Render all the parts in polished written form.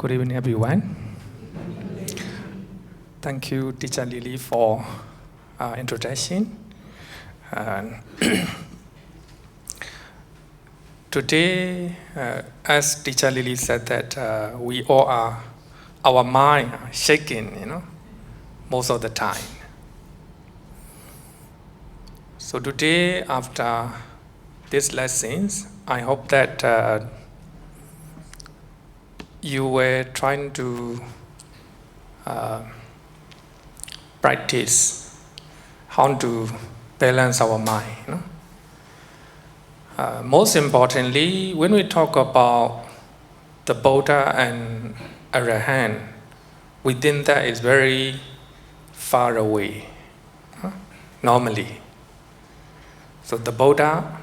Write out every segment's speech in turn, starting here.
Good evening, everyone. Thank you, Teacher Lily, for introduction. Today, as Teacher Lily said, that we all are, our mind are shaking, most of the time. So today, after these lessons, I hope that you were trying to practice how to balance our mind. Most importantly, when we talk about the Buddha and Arahant, we think that is very far away, normally. So the Buddha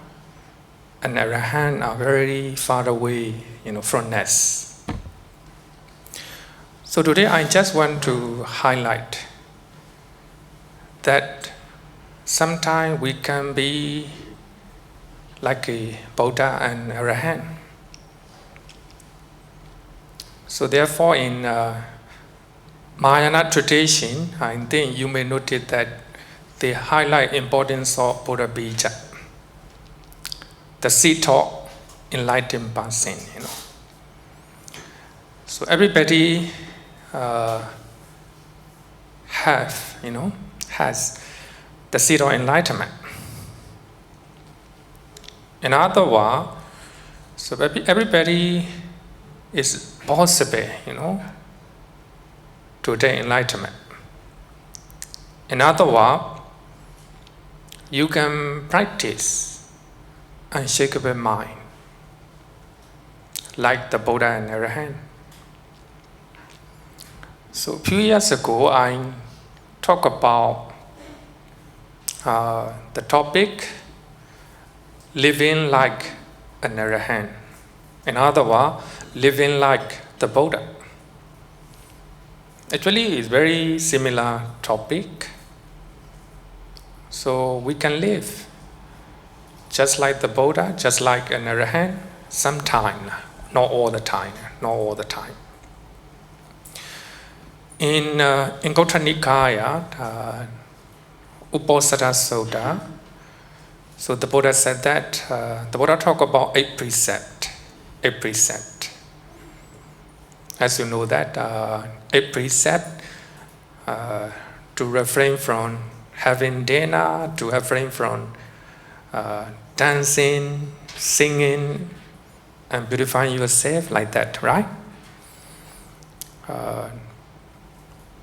and Arahant are very far away, from us. So today I just want to highlight that sometimes we can be like a Buddha and Arahant. So therefore in Mahayana tradition, I think you may notice that they highlight importance of Buddha Bija, the seat of enlightened person. So everybody has the seed of enlightenment. In other words, so everybody is possible, to attain enlightenment. In other words, you can practice unshakable mind, like the Buddha and Arahant. So a few years ago, I talked about the topic living like an Arahant. In other words, living like the Buddha. Actually, it's very similar topic. So we can live just like the Buddha, just like an Arahant, sometime, not all the time. In Anguttara Nikaya, Uposatha Sutta, so the Buddha said that, the Buddha talked about 8 precepts. As you know that 8 precepts to refrain from having dinner, to refrain from dancing, singing, and beautifying yourself like that, right?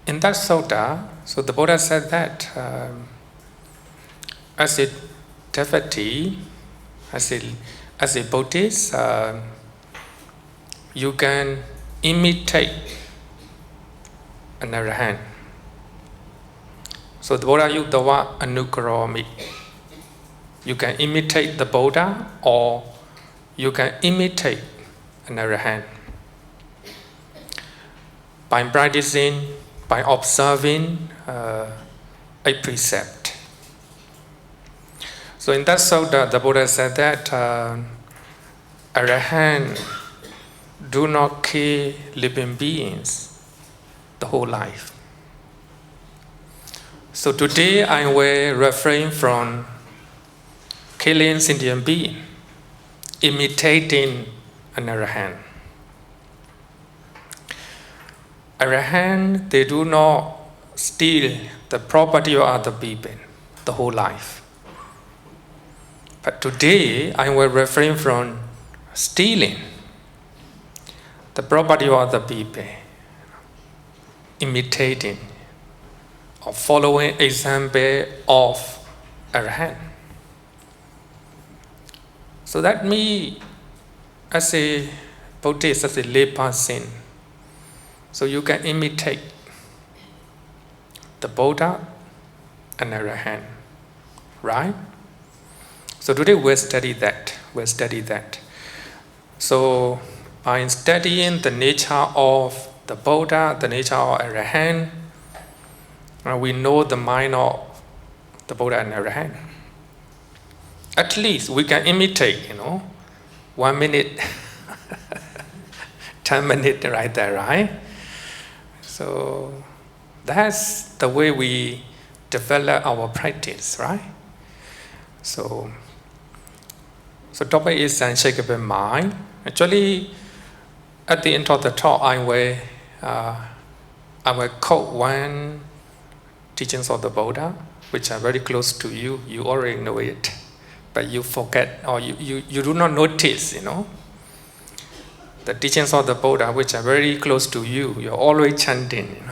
In that sutta, so the Buddha said that as a devotee, as a Buddhist, you can imitate an Arahant. So the Buddha used the word anukarami. You can imitate the Buddha or you can imitate an Arahant. By practicing, by observing a precept. So in that sutta, the Buddha said that Arahant do not kill living beings the whole life. So today I will refrain from killing sentient being, imitating an Arahant. Arahant, they do not steal the property of other people the whole life. But today, I will refrain from stealing the property of other people, imitating or following example of Arahant. So that me, as a Buddhist, as a lay person, so you can imitate the Buddha and Arahant, right? So today we'll study that. So by studying the nature of the Buddha, the nature of Arahant, we know the mind of the Buddha and Arahant. At least we can imitate, 1 minute 10 minutes right there, right? So that's the way we develop our practice, right? So topic is unshakable mind. Actually, at the end of the talk, I will quote one teachings of the Buddha, which are very close to you. You already know it, but you forget or you do not notice, the teachings of the Buddha, which are very close to you. You're always chanting,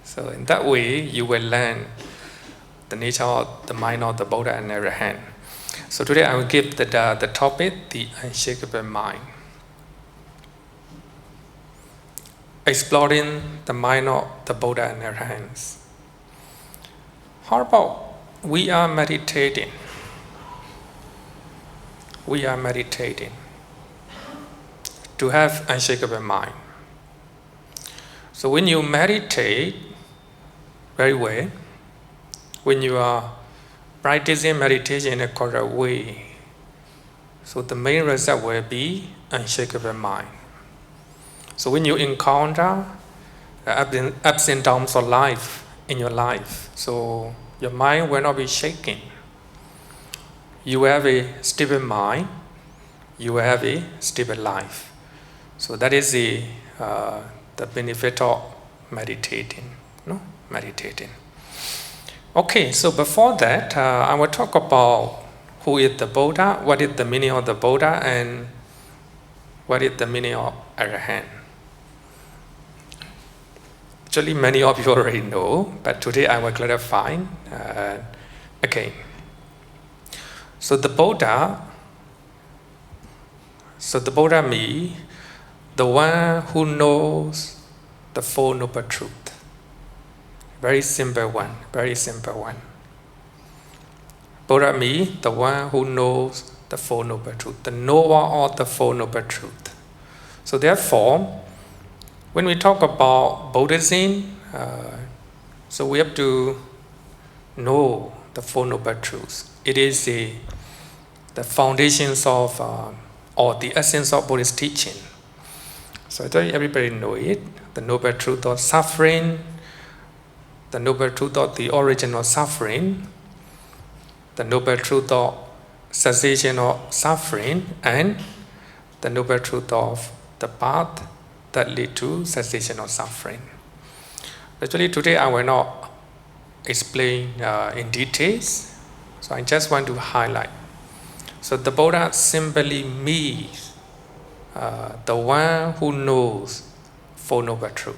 So in that way, you will learn the nature of the mind of the Buddha and Arahant. So today I will give the topic, the unshakable mind. Exploring the mind of the Buddha and Arahants. How about we are meditating? We are meditating to have unshakable mind. So when you meditate very well, when you are practicing meditation in a correct way, so the main result will be unshakable mind. So when you encounter the ups and downs of life in your life, so your mind will not be shaking. You have a stable mind, you will have a stable life. So that is the benefit of meditating. Meditating. Okay, so before that, I will talk about who is the Buddha, what is the meaning of the Buddha, and what is the meaning of Arahant. Actually, many of you already know, but today I will clarify again. So the Buddha means the one who knows the Four Noble Truth. Very simple one, very simple one. Buddha means the one who knows the Four Noble Truth, the knower of the Four Noble Truth. So therefore, when we talk about Buddhism, so we have to know the Four Noble Truths. It is the foundations of, or the essence of Buddhist teaching. So I thought everybody know it. The Noble Truth of suffering, the Noble Truth of the origin of suffering, the Noble Truth of cessation of suffering, and the Noble Truth of the path that lead to cessation of suffering. Actually, today I will not explain in details, so I just want to highlight. So the Buddha simply means the one who knows Four Noble Truth.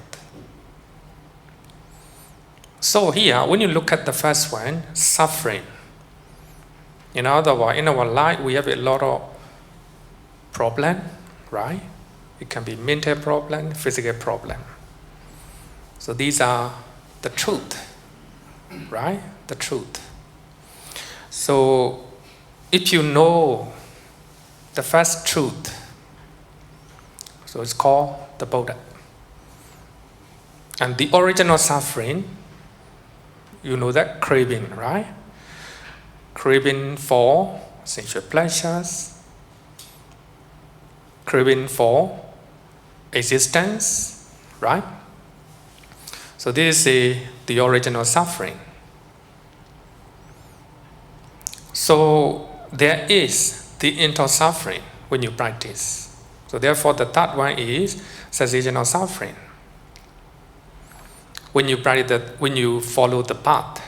So here, when you look at the first one, suffering. In other words, in our life, we have a lot of problem, right? It can be mental problem, physical problem. So these are the truth, right? The truth. So if you know the first truth, so it's called the Buddha. And the origin of suffering, you know that craving, right? Craving for sensual pleasures, craving for existence, right? So this is the origin of suffering. So there is the end of suffering when you practice. So therefore the third one is cessation of suffering. When you practice when you follow the path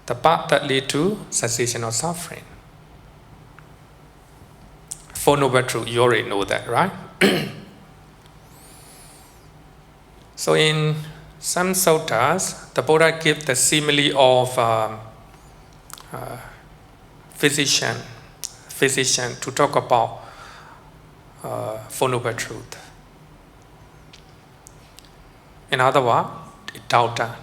that leads to cessation of suffering. Four Noble Truths, you already know that, right? So in some suttas, the Buddha gives the simile of physician to talk about Four Noble Truths. In other words, doubter.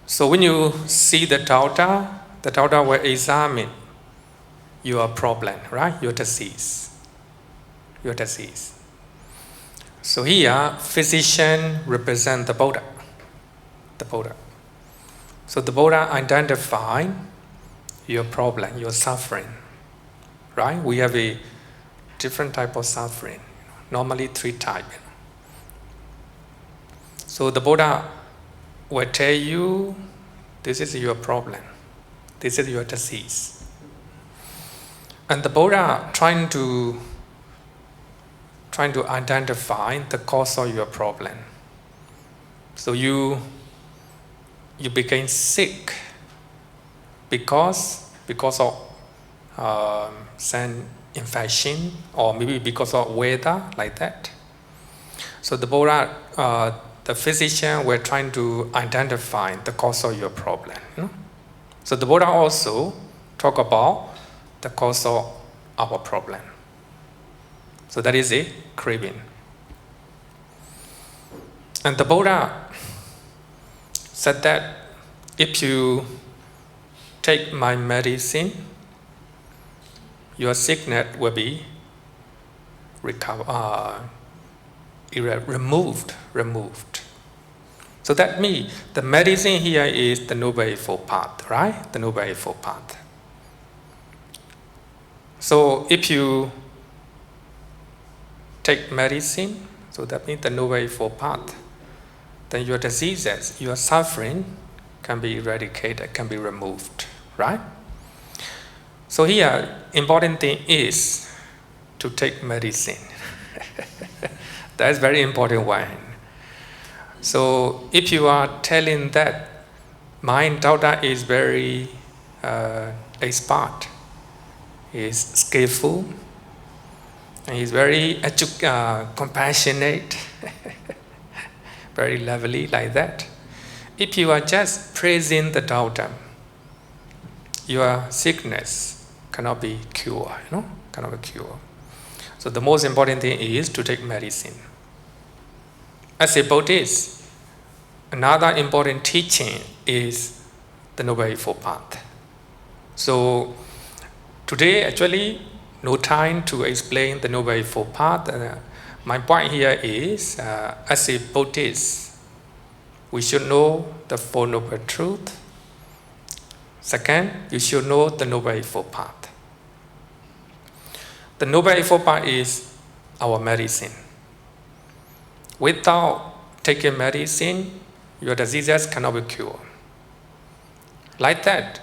So when you see the doubter will examine your problem, right? Your disease. So here, physician represents the Buddha. So the Buddha identifies your problem, your suffering, right? We have a different type of suffering. Normally 3 types. So the Buddha will tell you, this is your problem. This is your disease. And the Buddha trying to identify the cause of your problem. So you became sick because of some infection, or maybe because of weather, like that. So the Buddha, the physician, were trying to identify the cause of your problem. So the Buddha also talk about the cause of our problem. So that is a craving. And the Buddha said that if you take my medicine, your sickness will be removed. So that means the medicine here is the Noble Eightfold Path, right? The Noble Eightfold Path. So if you take medicine, so that means the Noble Eightfold Path, then your diseases, your suffering can be eradicated, can be removed, right? So here, important thing is to take medicine. That's very important one. So if you are telling that my doctor is very expert, is skillful, and he's very compassionate, very lovely, like that. If you are just praising the doctor, your sickness cannot be cured, cannot be cured. So the most important thing is to take medicine. As a Buddhist, another important teaching is the Noble Eightfold Path. So today, actually, no time to explain the Noble Eightfold Path. My point here is, as a Buddhist, we should know the Four Noble Truths. Second, you should know the Noble Eightfold Path. The Noble Eightfold Path is our medicine. Without taking medicine, your diseases cannot be cured. Like that,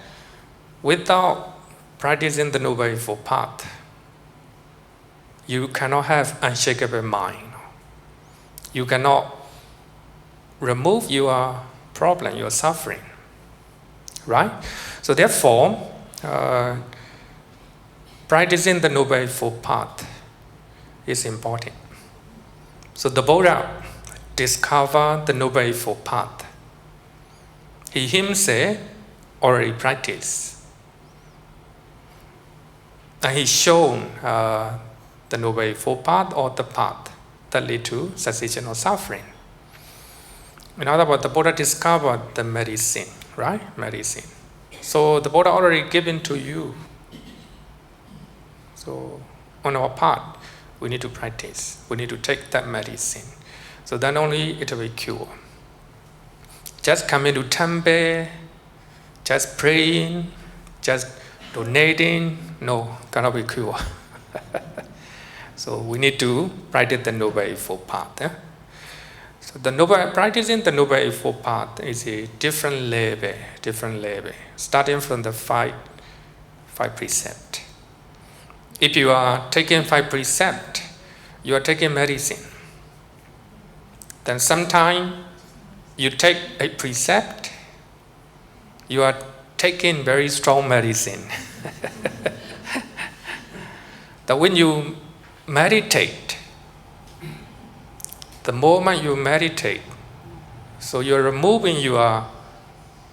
without practicing the Noble Eightfold Path, you cannot have unshakable mind. You cannot remove your problem, your suffering. Right? So therefore, practicing the Noble Eightfold Path is important. So the Buddha discovered the Noble Eightfold Path. He himself already practiced. And he shown the Noble Eightfold Path, or the path that lead to cessation of suffering. In other words, the Buddha discovered the medicine, right? Medicine. So the Buddha already given to you. So on our part, we need to practice. We need to take that medicine. So then only it will be cured. Just coming to temple, just praying, just donating, no, cannot be cured. So we need to practice the Noble Eightfold Path. So practicing the Noble Eightfold Path is a different level. Starting from the five precepts. If you are taking 5 precepts, you are taking medicine. Then sometime you take a precept, you are taking very strong medicine. That when you meditate, the moment you meditate, so you're removing your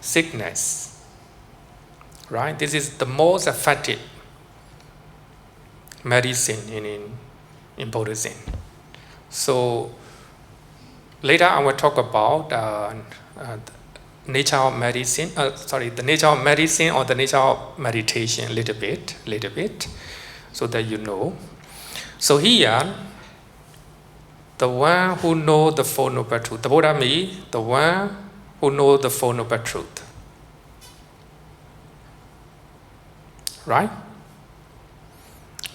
sickness, right? This is the most effective medicine in Buddhism. So later I will talk about the nature of medicine. The nature of medicine or the nature of meditation a little bit, so that you know. So here, the one who knows the Four Noble Truths, the Buddha means the one who knows the Four Noble Truths. Right?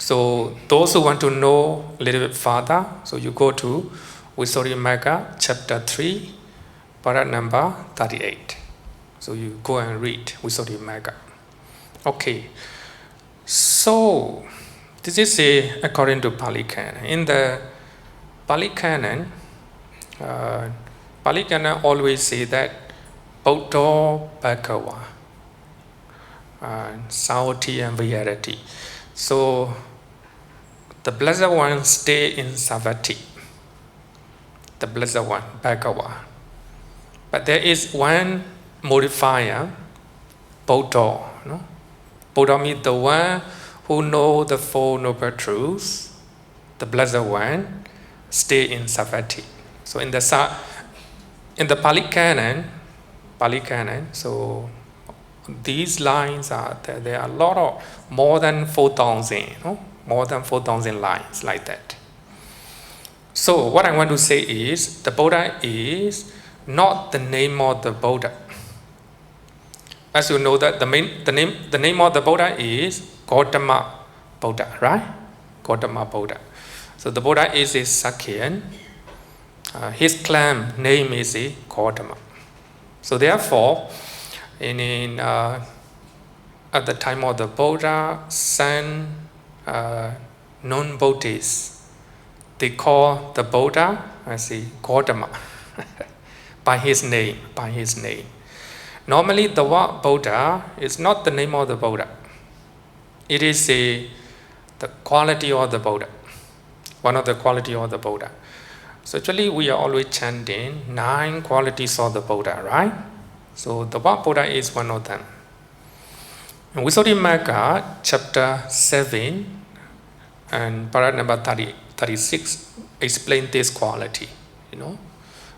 So those who want to know a little bit further, so you go to Visuddhimagga chapter 3, para number 38. So you go and read Visuddhimagga. Okay, so this is according to Pali Canon. In the Pali Canon, always say that Buddha Bhagava, Savatthi and Vihara. So the Blessed One stay in Savatthi, the Blessed One, Bhagava. But there is one modifier, Buddha. No? Buddha means the one who know the Four Noble Truths, the Blessed One, stay in Savatthi. So in the Pali Canon, so these lines are there are a lot of more than 4,000, more than 4,000 lines like that. So what I want to say is the Buddha is not the name of the Buddha. As you know that the name of the Buddha is Gautama Buddha, right? Gautama Buddha. So the Buddha is a Sakyan. His clan name is Gautama. So therefore, at the time of the Buddha, son, non-Buddhists, they call the Buddha as Gautama by his name. Normally, the word Buddha is not the name of the Buddha. It is the quality of the Buddha, one of the quality of the Buddha. So actually, we are always chanting 9 qualities of the Buddha, right? So the word Buddha is one of them. In Visuddhimagga, chapter 7 and para number 36, explain this quality.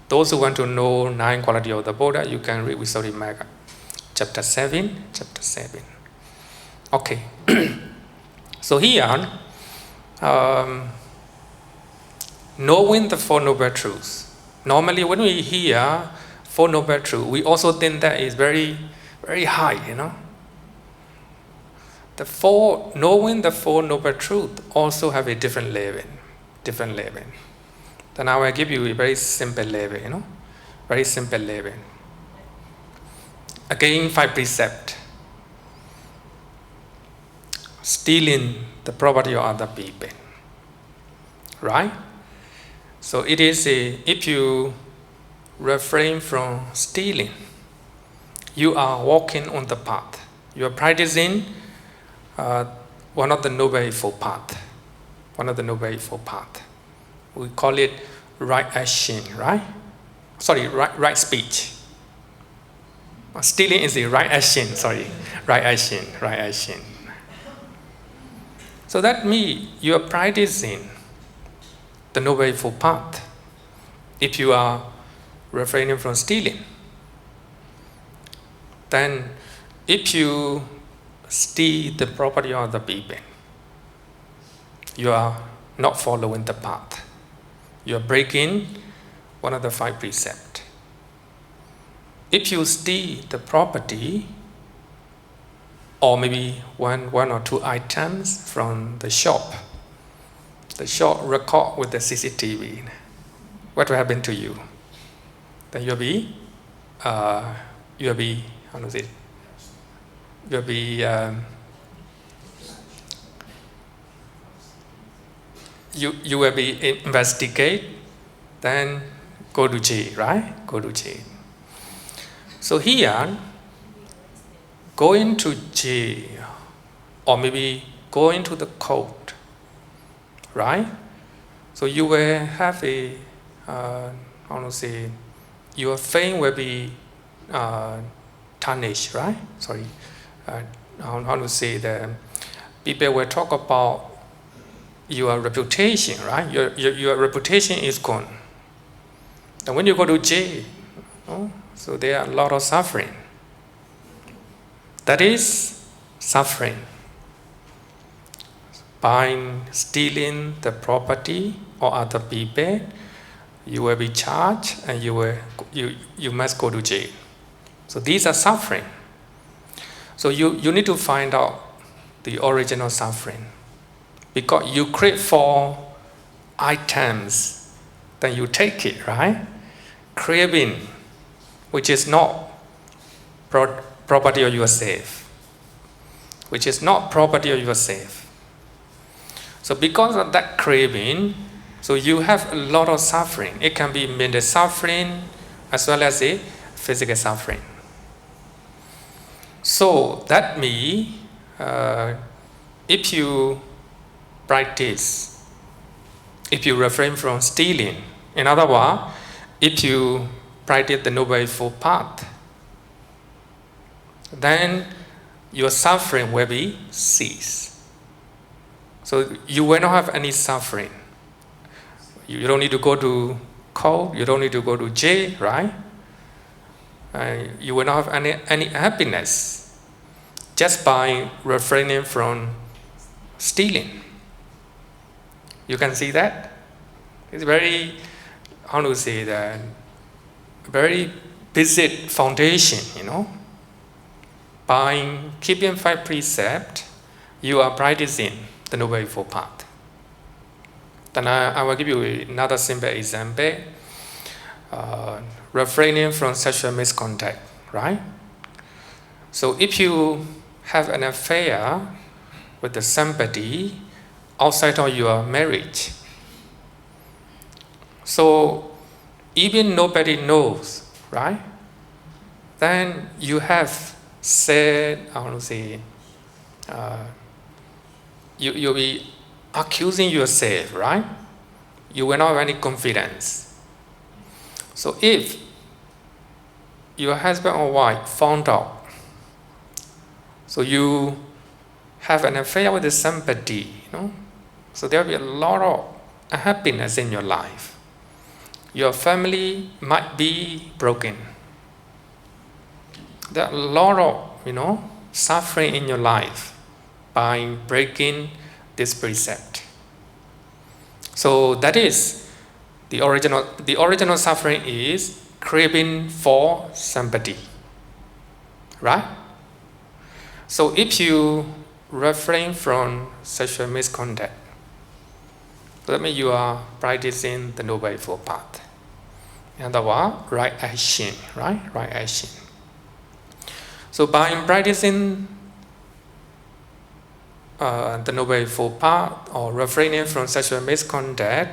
Those who want to know 9 qualities of the Buddha, you can read Visuddhimagga, chapter 7. Okay. So here, knowing the Four Noble Truths. Normally, when we hear Four Noble Truths, we also think that is very, very high. Knowing the Four Noble Truths also have a different level. Then I will give you a very simple level, very simple level. Again, 5 precepts. Stealing the property of other people, right? So it is if you refrain from stealing, you are walking on the path. You are practicing one of the Noble Eightfold Path. We call it right action, right? Sorry, right speech. Stealing is the right action, right action. So that means you are practicing the Noble Eightfold Path if you are refraining from stealing. Then if you steal the property of the people, you are not following the path. You are breaking one of the 5 precepts. If you steal the property, or maybe one or 2 items from the shop record with the CCTV, what will happen to you? Then you'll be you will be investigate, then go to jail, right? Go to jail. So here, going to jail, or maybe going to the court, right? So you will have your fame will be tarnished, right? The people will talk about your reputation, right? Your reputation is gone. And when you go to jail, so there are a lot of suffering. That is suffering. By stealing the property of other people, you will be charged and you must go to jail. So these are suffering. So you need to find out the original suffering. Because you crave for items, then you take it, right? Craving, which is not property of yourself. Which is not property of yourself. So because of that craving, so you have a lot of suffering. It can be mental suffering as well as a physical suffering. So that means if you practice, if you refrain from stealing, in other words, if you practice the Noble Eightfold Path, then your suffering will be ceased. So you will not have any suffering. You don't need to go to court, you don't need to go to jail, right? You will not have any happiness just by refraining from stealing. You can see that? It's very, how to say that, very basic foundation, you know. By keeping 5 precepts, you are practicing the Noble Eightfold Path. Then I will give you another simple example. Refraining from sexual misconduct, right? So if you have an affair with somebody outside of your marriage, so even nobody knows, right? Then you have said, I want to say, you'll be accusing yourself, right? You will not have any confidence. So if your husband or wife found out, so you have an affair with somebody, you know, so there will be a lot of unhappiness in your life. Your family might be broken. There are a lot of, you know, suffering in your life by breaking this precept. So that is the original suffering is craving for somebody, right? So if you refrain from sexual misconduct, that means you are practicing the Noble Eightfold Path. In other words, right action, right? Right action. So by practicing the Noble Eightfold Path or refraining from sexual misconduct,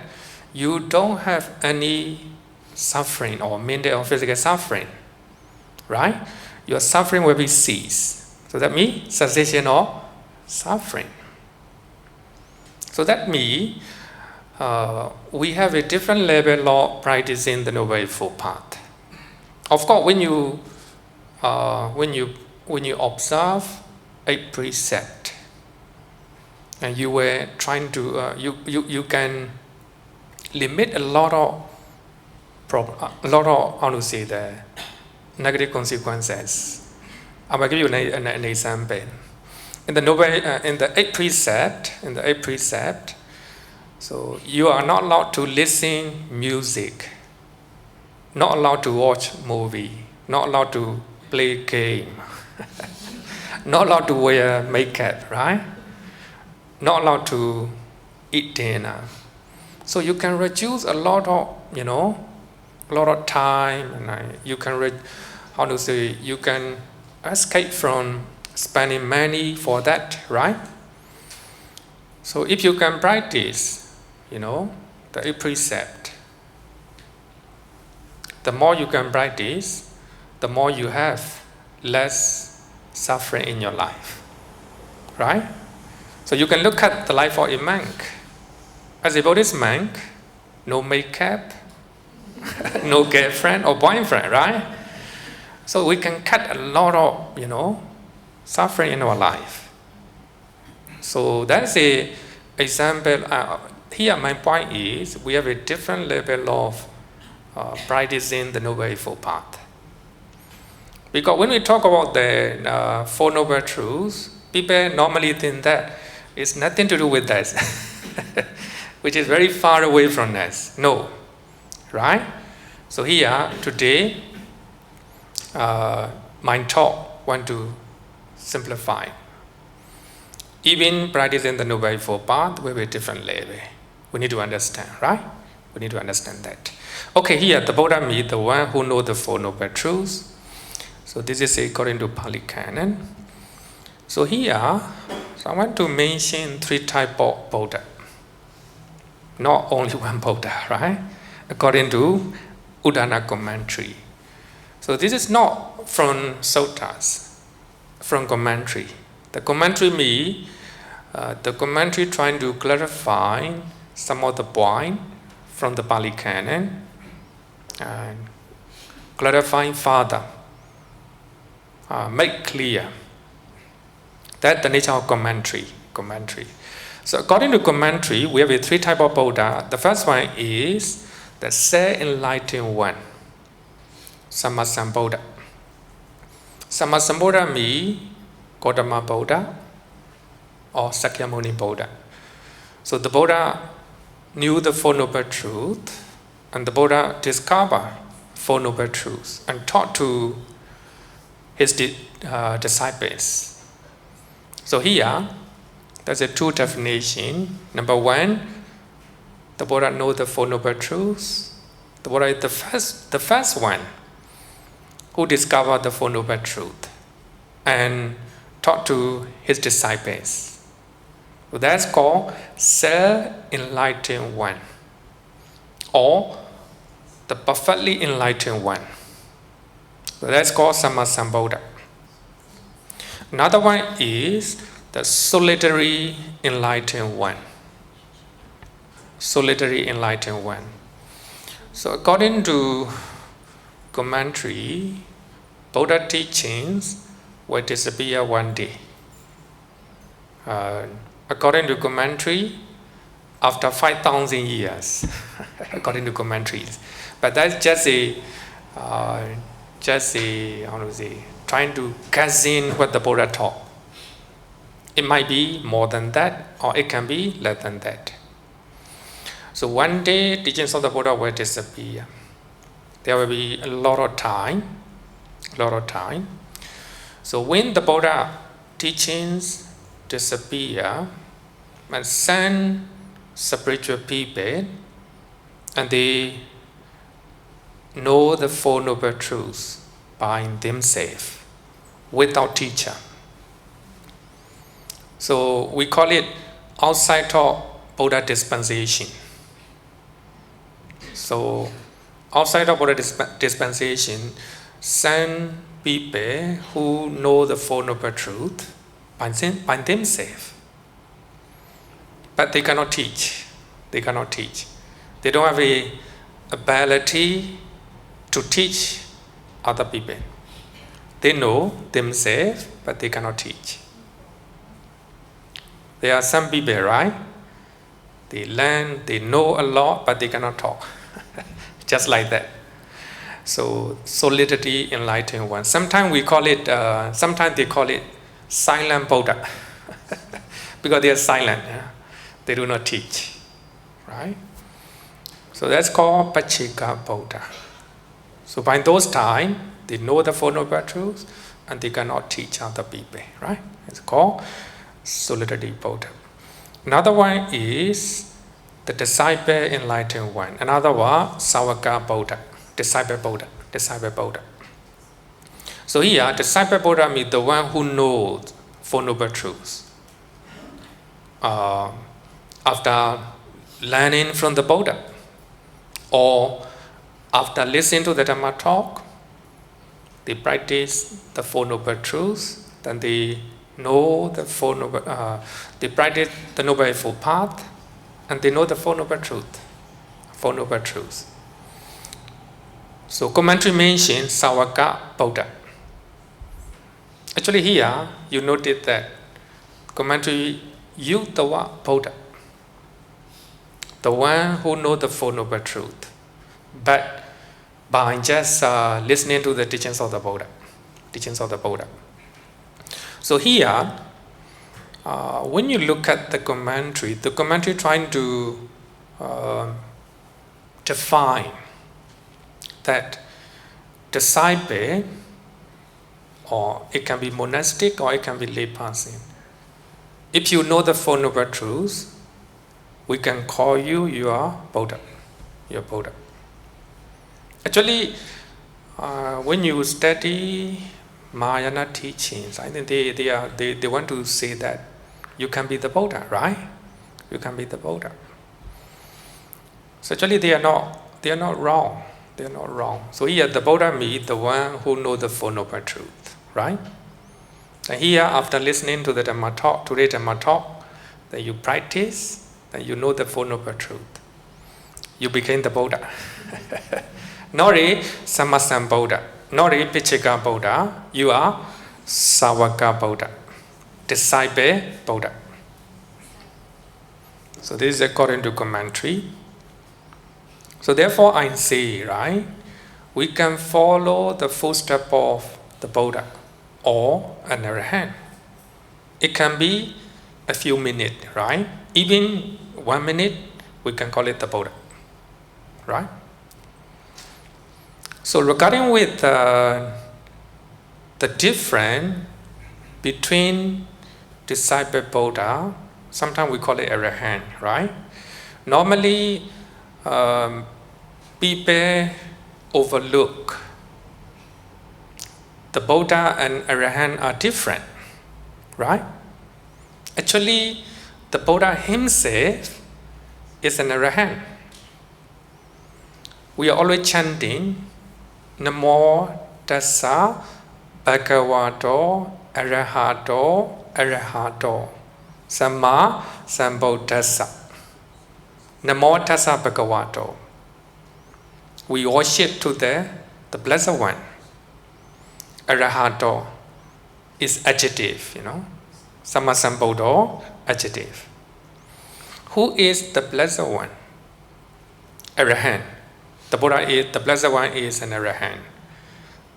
you don't have any suffering or mental or physical suffering, right? Your suffering will be ceased. So that means cessation of suffering. So that means we have a different level of practicing the Noble Eightfold Path. Of course, when you observe a precept, and you were trying to you can limit a lot of how to say the negative consequences. I will give you an example. In the eighth precept, so you are not allowed to listen music, not allowed to watch movie, not allowed to play game, not allowed to wear makeup, right? Not allowed to eat dinner. So you can reduce a lot of, you know, a lot of time, and you can you can escape from spending money for that, right? So if you can practice, you know, the precept, the more you can practice, the more you have less suffering in your life, right? So you can look at the life of a monk. As a Buddhist monk, no makeup, no girlfriend or boyfriend, right? So we can cut a lot of, you know, suffering in our life. So that's a example. Here my point is we have a different level of practicing the Noble Eightfold Path. Because when we talk about the Four Noble Truths, people normally think that it's nothing to do with us, which is very far away from us. No, right? So here, today, my talk want to simplify. Even practicing the Noble Eightfold Path will be different level. We need to understand, right? We need to understand that. Okay, here the Buddha means the one who knows the Four Noble Truths. So this is according to Pali Canon. So here, so I want to mention three types of Buddha. Not only one Buddha, right? According to Udana commentary. So this is not from suttas, from commentary. The commentary means the commentary trying to clarify some of the point from the Pali Canon and clarifying further, make clear. That's the nature of commentary. So according to commentary, we have three types of Buddha. The first one is the self-enlightened one, Sammasambuddha. Sammasambuddha means Gautama Buddha or Sakyamuni Buddha. So the Buddha knew the Four Noble Truths, and the Buddha discovered Four Noble Truths and taught to his disciples. So here, there's a two definition. Number one, the Buddha knows the Four Noble Truths. The Buddha is the first one who discovered the Four Noble Truths and taught to his disciples. So that's called self-enlightened one, or the perfectly enlightened one. So that's called Sammasambuddha. Another one is the solitary enlightened one. Solitary enlightened one. So according to commentary, Buddha teachings will disappear one day. According to commentary, after 5,000 years, according to commentaries. But that's just a how to say, trying to guess in what the Buddha taught. It might be more than that, or it can be less than that. So one day, teachings of the Buddha will disappear. There will be a lot of time. So when the Buddha teachings disappear, and some spiritual people, and they know the Four Noble Truths by themselves, without teacher. So we call it outside of Buddha dispensation. So outside of Buddha dispensation, some people who know the Four Noble Truths by themselves, but they cannot teach. They don't have a ability to teach other people. They know themselves, but they cannot teach. There are some people, right? They learn, they know a lot, but they cannot talk. Just like that. So solidity enlightened one. Sometimes they call it silent Buddha. Because they are silent. Yeah? They do not teach. Right? So that's called Pachika Buddha. So by those times, they know the Four Noble Truths and they cannot teach other people. Right? It's called solidity Buddha. Another one is the disciple enlightened one. Another one, Savaka Buddha, disciple Buddha. So here, disciple Buddha means the one who knows Four Noble Truths. After learning from the Buddha, or after listening to the Dhamma talk, they practice the Four Noble Truths, then they know the they practice the Noble Eightfold Path, and they know the Four Noble Truths. So commentary mentions Savaka Buddha. Actually here, you notice that commentary use the word Buddha, the one who knows the Four Noble Truths, but by just listening to the teachings of the Buddha. So here, when you look at the commentary trying to define that disciple, or it can be monastic or it can be lay person, if you know the Four Noble Truths, we can call you are Buddha. You're Buddha. Actually, when you study Mahayana teachings, I think they want to say that you can be the Buddha, right? You can be the Buddha. So actually they are not wrong. They are not wrong. So here the Buddha means the one who knows the Four Noble Truths, right? And here after listening to the Dhamma talk, today's Dhamma talk, then you practice, then you know the Four Noble Truths. You became the Buddha. Not a Sammasambuddha, not a Pichika Buddha, you are Savaka Buddha, disciple Buddha. So this is according to commentary. So therefore I say, right, we can follow the footstep of the Buddha or an Arahant. It can be a few minutes, right? Even 1 minute, we can call it the Buddha, right? So regarding with the difference between disciple Buddha, sometimes we call it Arahant, right? Normally, people overlook the Buddha and Arahant are different, right? Actually, the Buddha himself is an Arahant. We are always chanting Namo Tassa Bhagavato Arahato Arahato Samma Sambuddhassa. Namo Tassa Bhagavato. We worship to the Blessed One. Arahato is adjective, Samma Sambuddho, adjective. Who is the Blessed One? Arahant. The Buddha is, the Blessed One is an Arahant.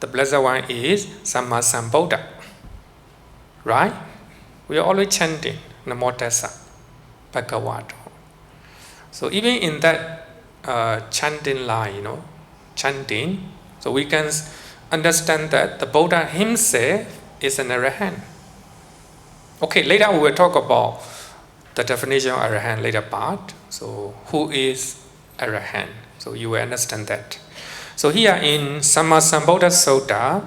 The Blessed One is Samma Sambuddha. Right? We are always chanting Namo Tassa Bhagavato. So even in that chanting line, chanting, so we can understand that the Buddha himself is an Arahant. Okay, later we will talk about the definition of Arahant later part. So who is Arahant? So you will understand that. So here in Sammasambuddha Sutta,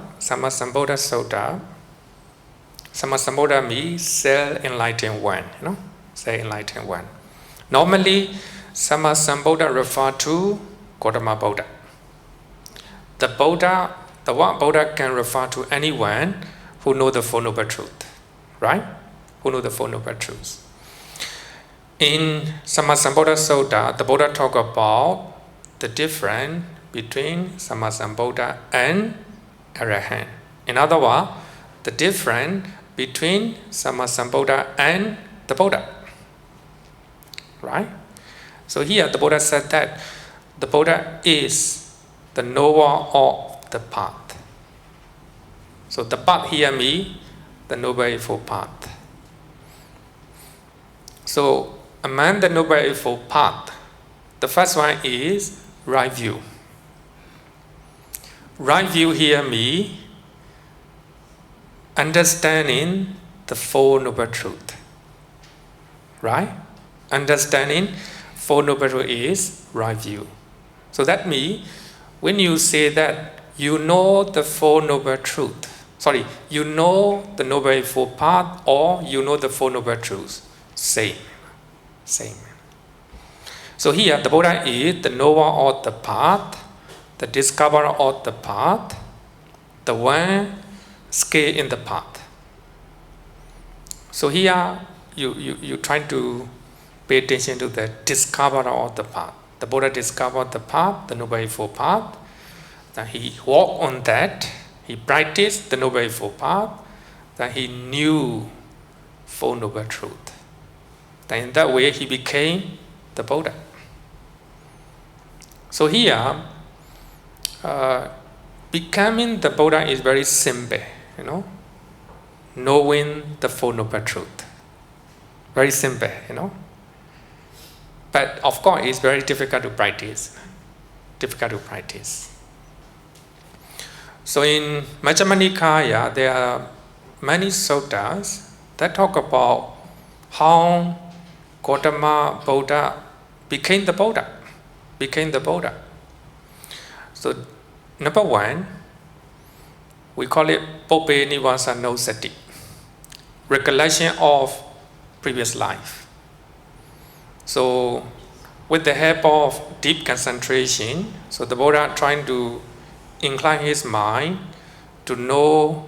Sammasambuddha means self-enlightened one, self-enlightened one. Normally, Sammasambuddha refer to Gautama Buddha. The one Buddha can refer to anyone who know the Four Noble Truths, right? Who know the Four Noble Truths. In Sammasambuddha Sutta, the Buddha talk about the difference between Sammasambuddha and Arahant. In other words, the difference between Sammasambuddha and the Buddha. Right? So here the Buddha said that the Buddha is the knower of the path. So the path here means the Noble Eightfold Path. So among the Noble Eightfold Path, the first one is right view. Right view here means understanding the Four Noble Truths. Right? Understanding Four Noble Truths is right view. So that means when you say that you know the Four Noble Truths, you know the Noble Eightfold Path or you know the Four Noble Truths, same. So here the Buddha is the knower of the path, the discoverer of the path, the one skilled in the path. So here you try to pay attention to the discoverer of the path. The Buddha discovered the path, the Noble Eightfold Path. Then he walked on that. He practiced the Noble Eightfold Path. Then he knew Four Noble Truths. Then in that way he became the Buddha. So here, becoming the Buddha is very simple, knowing the Four Noble Truths. Very simple, But of course, it's very difficult to practice. So in Majjhima Nikaya, there are many suttas that talk about how Gautama Buddha became the Buddha. So, number one, we call it Pope Nivasano Sati, recollection of previous life. So, with the help of deep concentration, so the Buddha trying to incline his mind to know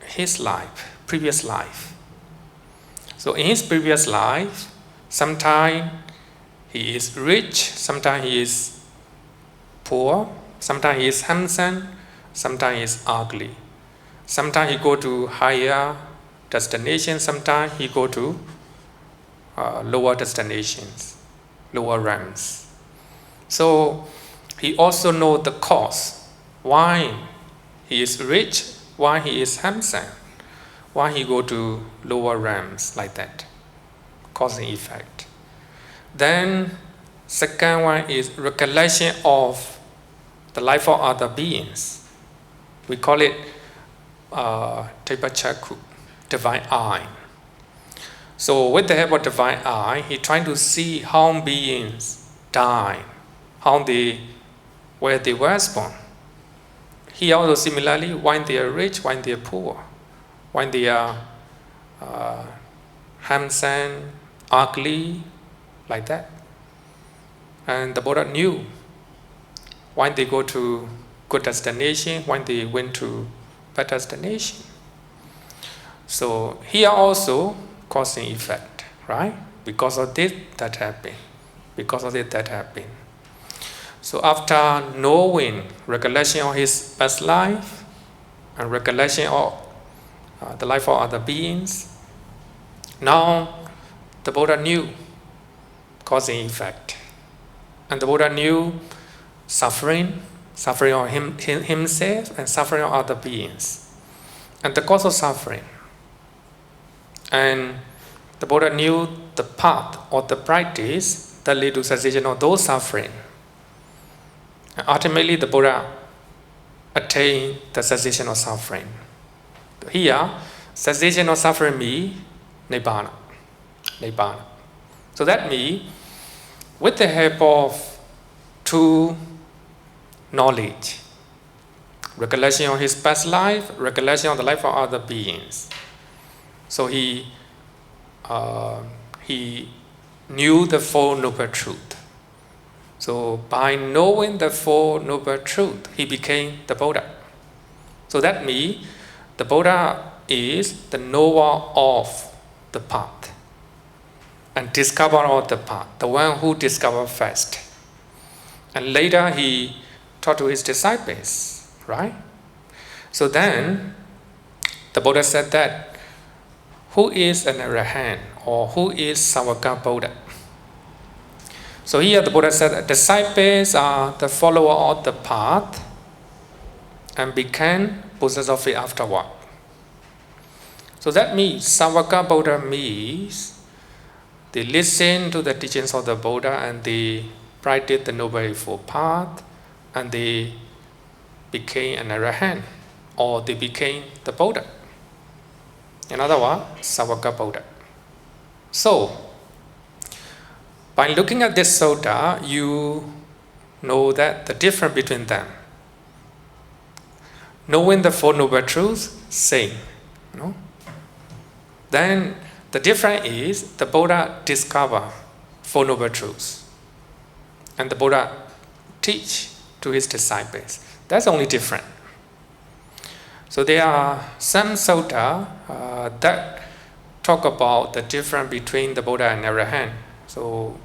his life, previous life. So in his previous life, sometimes he is rich, sometimes he is poor, sometimes he is handsome, sometimes he is ugly. Sometimes he go to higher destinations, sometimes he go to lower destinations, lower realms. So he also know the cause, why he is rich, why he is handsome, why he go to lower realms, like that, cause and effect. Then second one is recollection of the life of other beings. We call it Tepachaku, divine eye. So with the help of divine eye, he trying to see how beings die, where they were born. He also similarly, why they are rich, why they are poor, why they are handsome, ugly, like that. And the Buddha knew why they go to good destination, why they went to bad destination. So here also cause and effect, right? Because of this, that happened. Because of it, that happened. So after knowing recollection of his past life and recollection of the life of other beings, now the Buddha knew cause and effect. And the Buddha knew suffering of himself and suffering of other beings, and the cause of suffering. And the Buddha knew the path or the practice that lead to cessation of those suffering. And ultimately, the Buddha attained the cessation of suffering. Here, cessation of suffering means Nibbana. So that means, with the help of two knowledge, recollection of his past life, recollection of the life of other beings. So he knew the Four Noble Truths. So by knowing the Four Noble Truths, he became the Buddha. So that means the Buddha is the knower of the path and discoverer of the path, the one who discovered first. And later he taught to his disciples, right? So then the Buddha said that who is an Arahant or who is Savaka Buddha? So here the Buddha said that disciples are the follower of the path and became possessors of it afterward. So that means Savaka Buddha means they listen to the teachings of the Buddha and they practice the Noble Eightfold Path and they became an Arahant or they became the Buddha. In other words, Savaka Buddha. So, by looking at this sutta, you know that the difference between them. Knowing the Four Noble Truths, same. No? Then the difference is the Buddha discovered Four Noble Truths. And the Buddha teach to his disciples. That's only different. So there are some sutta that talk about the difference between the Buddha and Arahant. So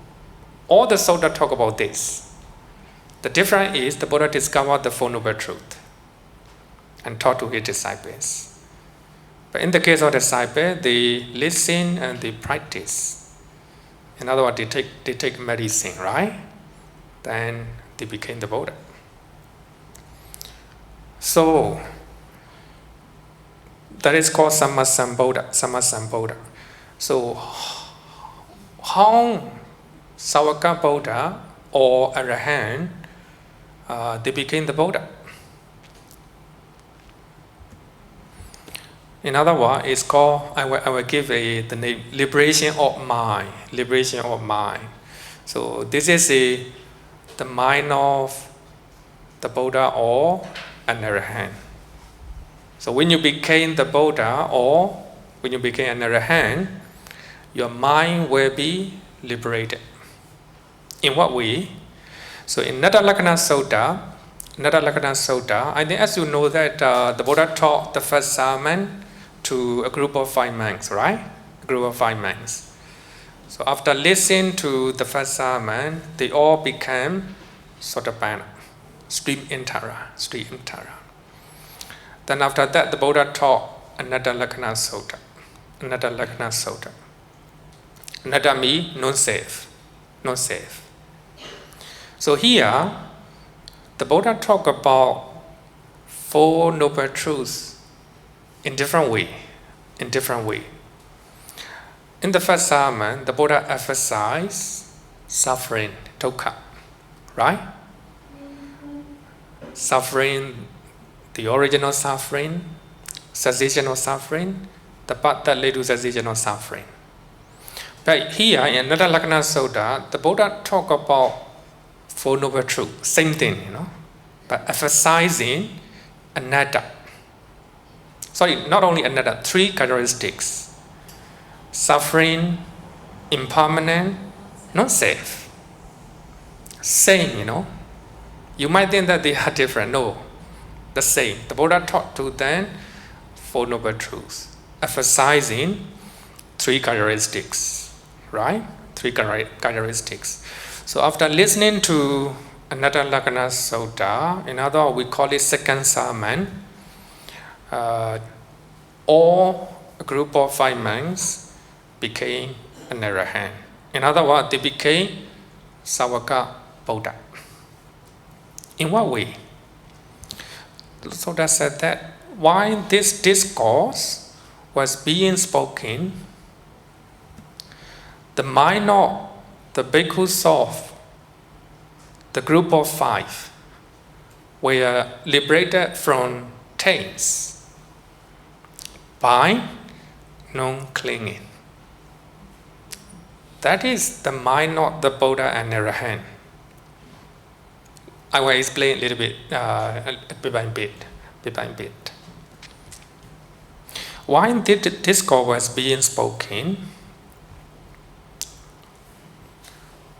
all the sutta talk about this. The difference is the Buddha discovered the Four Noble Truths and taught to his disciples. But in the case of disciples, they listen and they practice. In other words, they take medicine, right? Then they became the Buddha. So that is called Sammasambuddha. So how Savaka Buddha or Arahant they became the Buddha? In other words, it's called, I will give the name, liberation of mind. Liberation of mind. So this is the mind of the Buddha or an Arahant. So when you became the Buddha or when you became an Arahant, your mind will be liberated. In what way? So in Nattalakkhana Sutta, I think as you know that the Buddha taught the first sermon to a group of 5 monks, right? A group of 5 monks. So after listening to the first sermon, they all became Sotapanna, stream entera. Then after that, the Buddha taught another Nattalakkhana Sutta. Natta means non safe. So here, the Buddha talked about 4 noble truths in different way. In the first sermon, the Buddha emphasized suffering, dukkha, right? Suffering, the original suffering, cessational suffering, the path that led to cessational suffering. But here in Nattalakkhana Sutta, the Buddha talked about 4 noble truths, same thing, but emphasizing anatta. Sorry, not only anatta, 3 characteristics: suffering, impermanent, not safe. Same, You might think that they are different. No, the same. The Buddha taught to them 4 noble truths, emphasizing 3 characteristics, right? 3 characteristics. So after listening to Nattalakkhana Sutta, in other words, we call it second sermon, all a group of 5 monks became an Arahant. In other words, they became Sāvaka Buddha. In what way? So that said that while this discourse was being spoken, the mind of the bhikkhus of the group of 5 were liberated from taints by non-clinging. That is the mind of the Buddha and Arahant. I will explain a little bit, bit by bit. While this discourse was being spoken,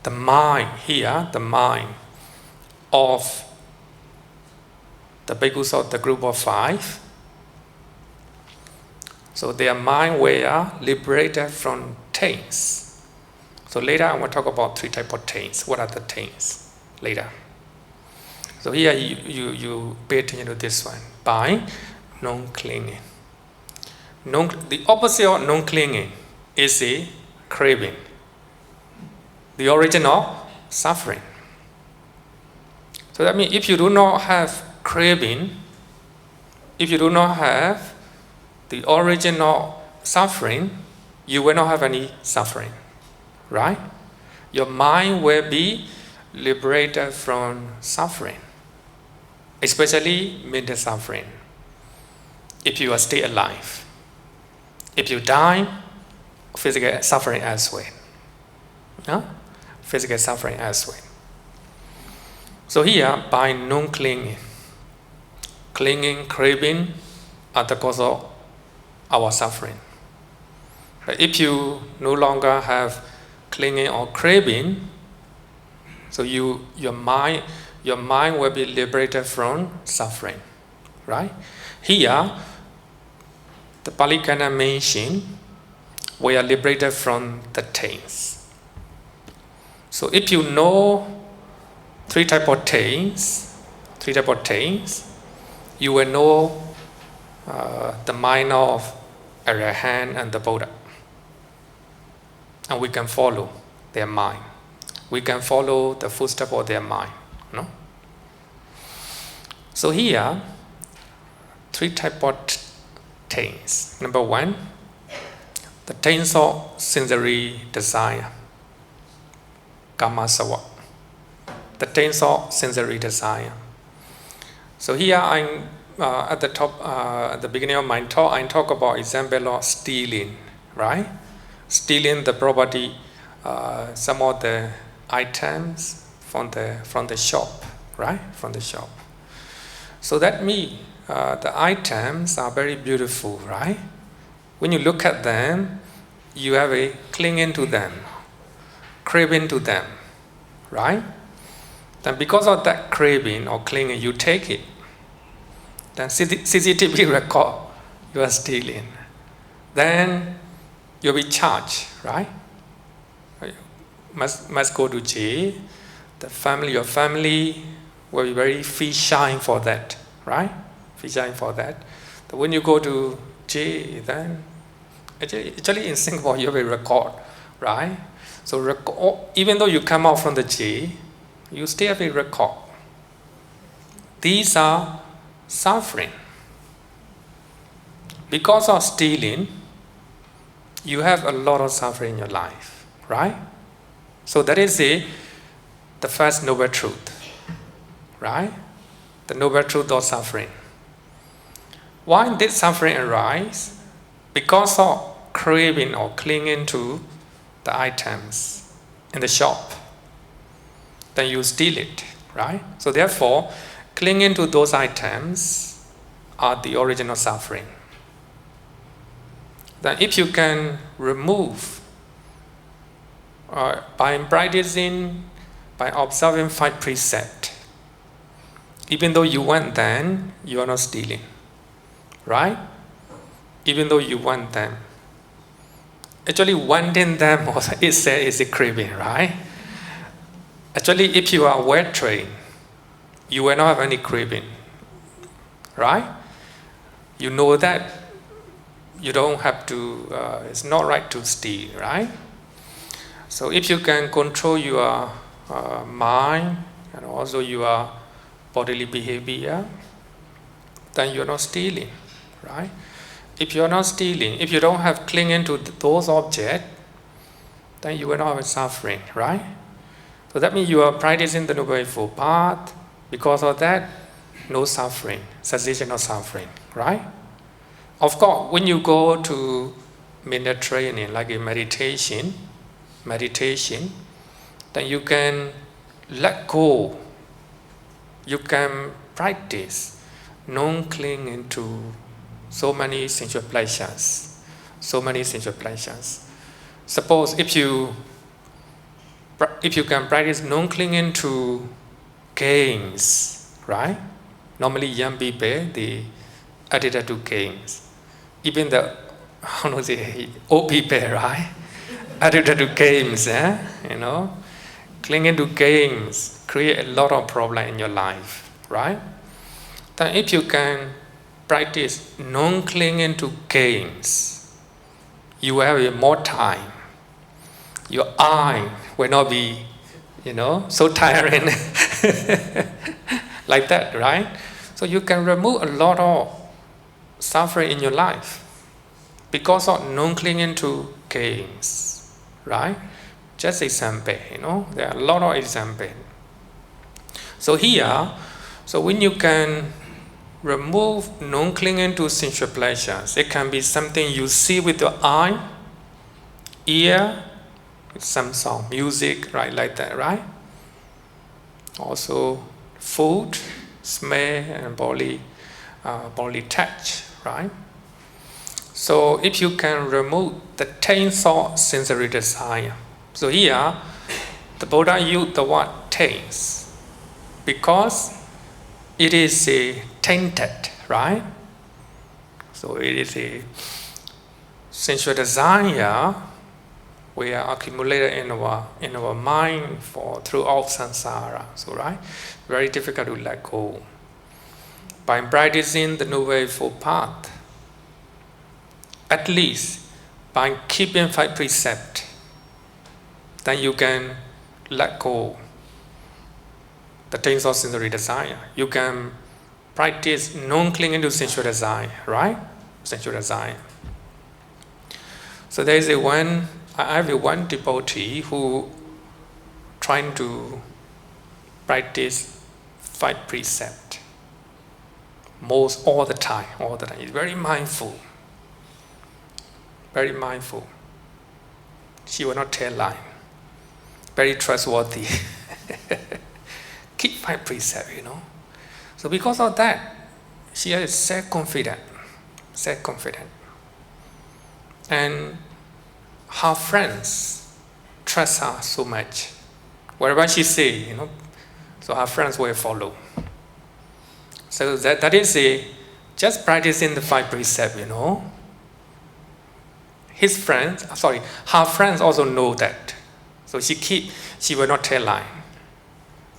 the mind of the bhikkhus of the group of 5, so their mind were liberated from taints. So later I will talk about 3 types of taints. What are the taints? Later. So here you pay attention to this one. By non-clinging. The opposite of non-clinging is a craving. The origin of suffering. So that means if you do not have craving, if you do not have the origin of suffering, you will not have any suffering. Right? Your mind will be liberated from suffering, especially mental suffering. If you are still alive, if you die, physical suffering as well. Physical suffering as well. So here, by non-clinging, craving are the cause of our suffering. But if you no longer have clinging or craving, so your mind will be liberated from suffering, right? Here, the Pali Canon mention, we are liberated from the taints. So if you know 3 types of taints, you will know the mind of Arahant and the Buddha. And we can follow their mind. We can follow the footsteps of their mind. No? So here, 3 types of taints. Number 1, the taints of sensory desire. Kamasava. The taints of sensory desire. So here I'm at the top, at the beginning of my talk, I talk about example of stealing, right? Stealing the property, some of the items from the shop, right? From the shop. So that means the items are very beautiful, right? When you look at them, you have a clinging to them, craving to them, right? Then because of that craving or clinging, you take it. Then CCTV record you are stealing. Then you'll be charged, right? You must go to jail. Your family will be very fee-shy for that, right? Fee-shy for that. But when you go to jail, then actually in Singapore you have a record, right? So even though you come out from the jail, you still have a record. These are suffering. Because of stealing, you have a lot of suffering in your life, right? So that is the first noble truth, right? The noble truth of suffering. Why did suffering arise? Because of craving or clinging to the items in the shop. Then you steal it, right? So therefore, clinging to those items are the original suffering. Then if you can remove, by practicing, by observing 5 precepts, even though you want them, you are not stealing, right? Even though you want them. Actually, wanting them is a craving, right? Actually, if you are well trained, you will not have any craving, right? You know that you don't have to, it's not right to steal, right? So if you can control your mind and also your bodily behavior, then you're not stealing, right? If you're not stealing, if you don't have clinging to those objects, then you will not have suffering, right? So that means you are practicing the Noble Eightfold Path. Because of that, no suffering, cessation of suffering, right? Of course, when you go to mental training, like in meditation, then you can let go. You can practice non-clinging to so many sensual pleasures. Suppose if you can practice non-clinging to games, right? Normally young people, they addicted to games. Even the old people, right? Addicted to games, clinging to games create a lot of problem in your life, right? Then if you can practice non-clinging to games, you will have more time. Your eye will not be, so tiring like that, right? So you can remove a lot of suffering in your life because of non-clinging to games, right? Just example, there are a lot of examples. So when you can remove non-clinging to sensual pleasures, it can be something you see with your eye, ear, some song, music, right, like that, right? Also, food, smell, and body touch, right? So if you can remove the 10 thought sensory desire. So here, the Buddha used the word taste because it is a tainted, right? So it is a sensual desire we are accumulated in our mind throughout samsara. So right, very difficult to let go. By practicing the Noble Eightfold Path, at least by keeping 5 precepts, then you can let go the things of sensory desire. You can practice non-clinging to sensual desire, right? Sensual desire. So there is I have one devotee who trying to practice 5 precepts most all the time. He's very mindful. Very mindful. She will not tell lie. Very trustworthy. Keep 5 precepts, So because of that, she is self-confident. And her friends trust her so much. Whatever she say, so her friends will follow. So that is just practicing the 5 precepts, Her friends also know that. So she will not tell lie.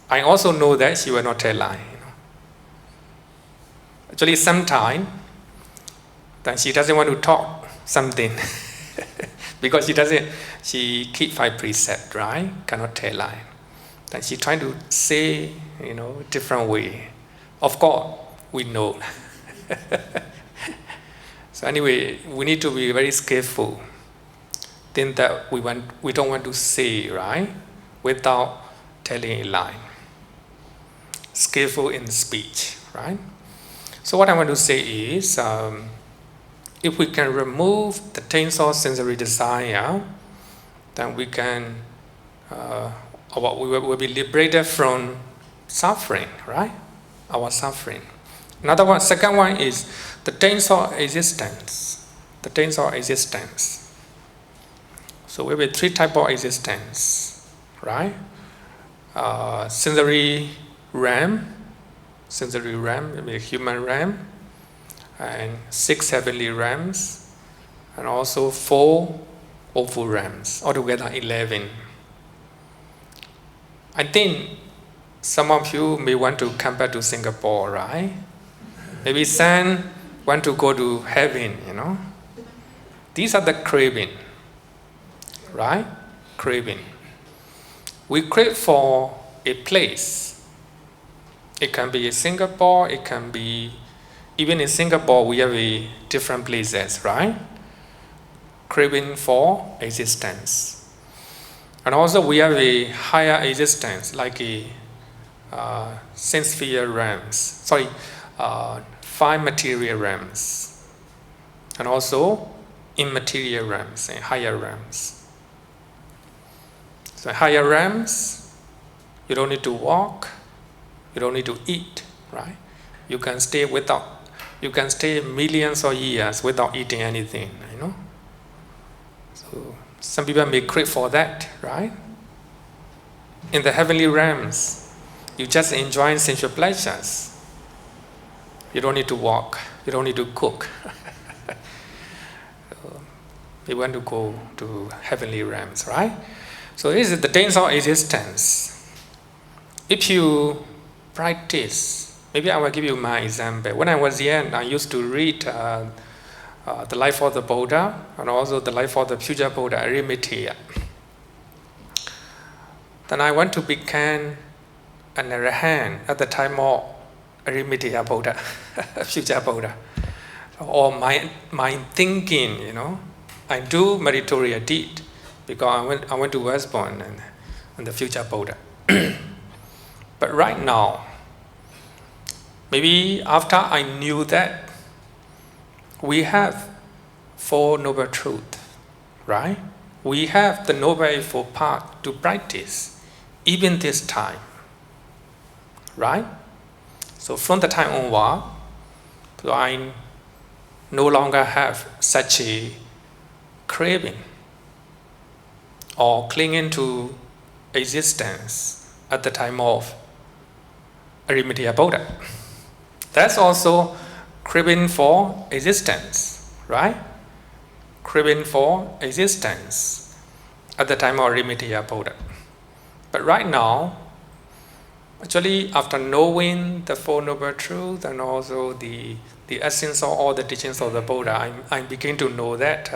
I also know that she will not tell lie. Actually, sometimes then she doesn't want to talk something because she keep 5 precepts, right? Cannot tell lie. Then she trying to say, different way. Of course, we know. So anyway, we need to be very skillful. Then that we don't want to say, right, without telling a lie. Skillful in speech, right? So what I want to say is, if we can remove the taints of sensory desire, then we can, we will be liberated from suffering, right? Our suffering. Second one is the taints of existence. The taints of existence. So we have 3 types of existence, right? Sensory realm, maybe human realm, and 6 heavenly realms, and also 4 awful realms, altogether 11. I think some of you may want to come back to Singapore, right? Maybe some want to go to heaven, These are the craving, right? Craving. We crave for a place. It can be in Singapore, it can be, even in Singapore we have different places, right? Craving for existence. And also we have a higher existence, like a sense-sphere realms, 5 material realms, and also immaterial realms and higher realms. So higher realms, you don't need to walk, you don't need to eat, right? You can stay millions of years without eating anything, So some people may crave for that, right? In the heavenly realms, you just enjoy sensual pleasures. You don't need to walk, you don't need to cook. We want to go to heavenly realms, right? So this is the taints of existence. If you practice, maybe I will give you my example. When I was young, I used to read the life of the Buddha and also the life of the future Buddha, Arahants. Then I want to become an Arahant at the time of Arahants Buddha, future Buddha. Or my thinking, I do meritorious deed because I went to Westbourne and the future Buddha. But right now, maybe after I knew that we have 4 noble truths, right? We have the noble eightfold path to practice, even this time, right? So from the time onward, so I no longer have such a craving or clinging to existence at the time of Arahants Buddha. That's also craving for existence, right? Craving for existence at the time of Arahants Buddha. But right now, actually, after knowing the 4 noble truths and also the essence of all the teachings of the Buddha, I begin to know that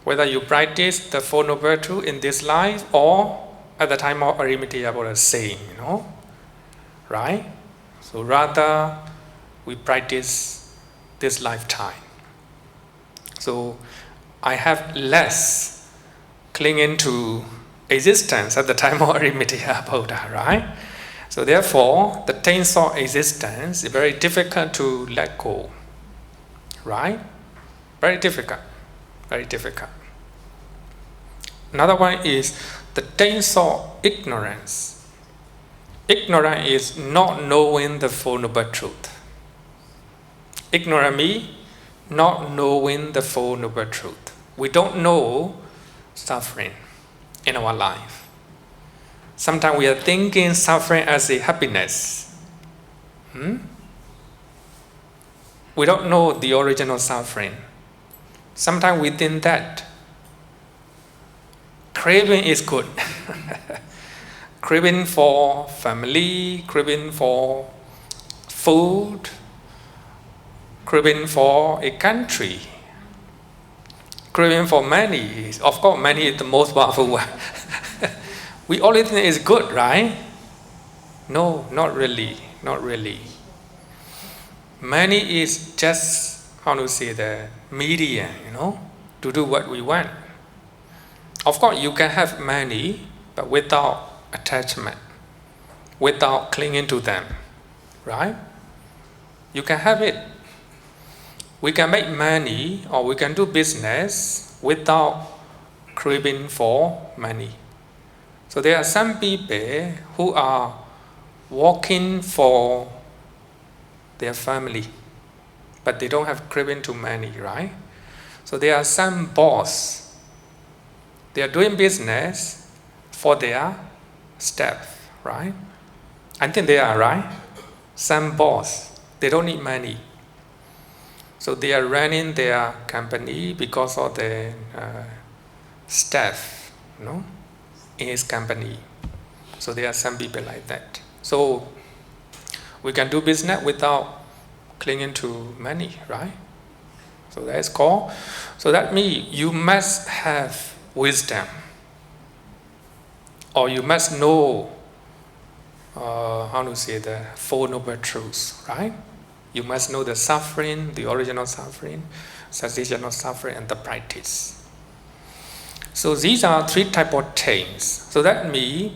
whether you practice the 4 noble truths in this life or at the time of Arahants Buddha, same, right? So rather, we practice this lifetime. So I have less clinging to existence at the time of Arahants Buddha, right? So therefore, the ten-thought existence is very difficult to let go. Right? Very difficult. Very difficult. Another one is the ten-thought ignorance. Ignorance is not knowing the Four Noble Truth. Ignorant means not knowing the Four Noble Truth. We don't know suffering in our life. Sometimes we are thinking suffering as a happiness. We don't know the original suffering. Sometimes we think that craving is good. Craving for family, craving for food, craving for a country, craving for money. Of course, money is the most powerful one. We always think it's good, right? No, not really. Not really. Money is just, the medium, to do what we want. Of course, you can have money, but without attachment, without clinging to them, right? You can have it. We can make money or we can do business without craving for money. So there are some people who are working for their family, but they don't have craving to money, right? So there are some boss. They are doing business for their staff, right? I think they are, right? Some boss, they don't need money. So they are running their company because of the staff, in his company. So there are some people like that. So we can do business without clinging to money, right? So that's called. So that means you must have wisdom, or you must know the Four Noble Truths, right? You must know the suffering, the original suffering, cessational suffering, and the practice. So these are three types of things. So that means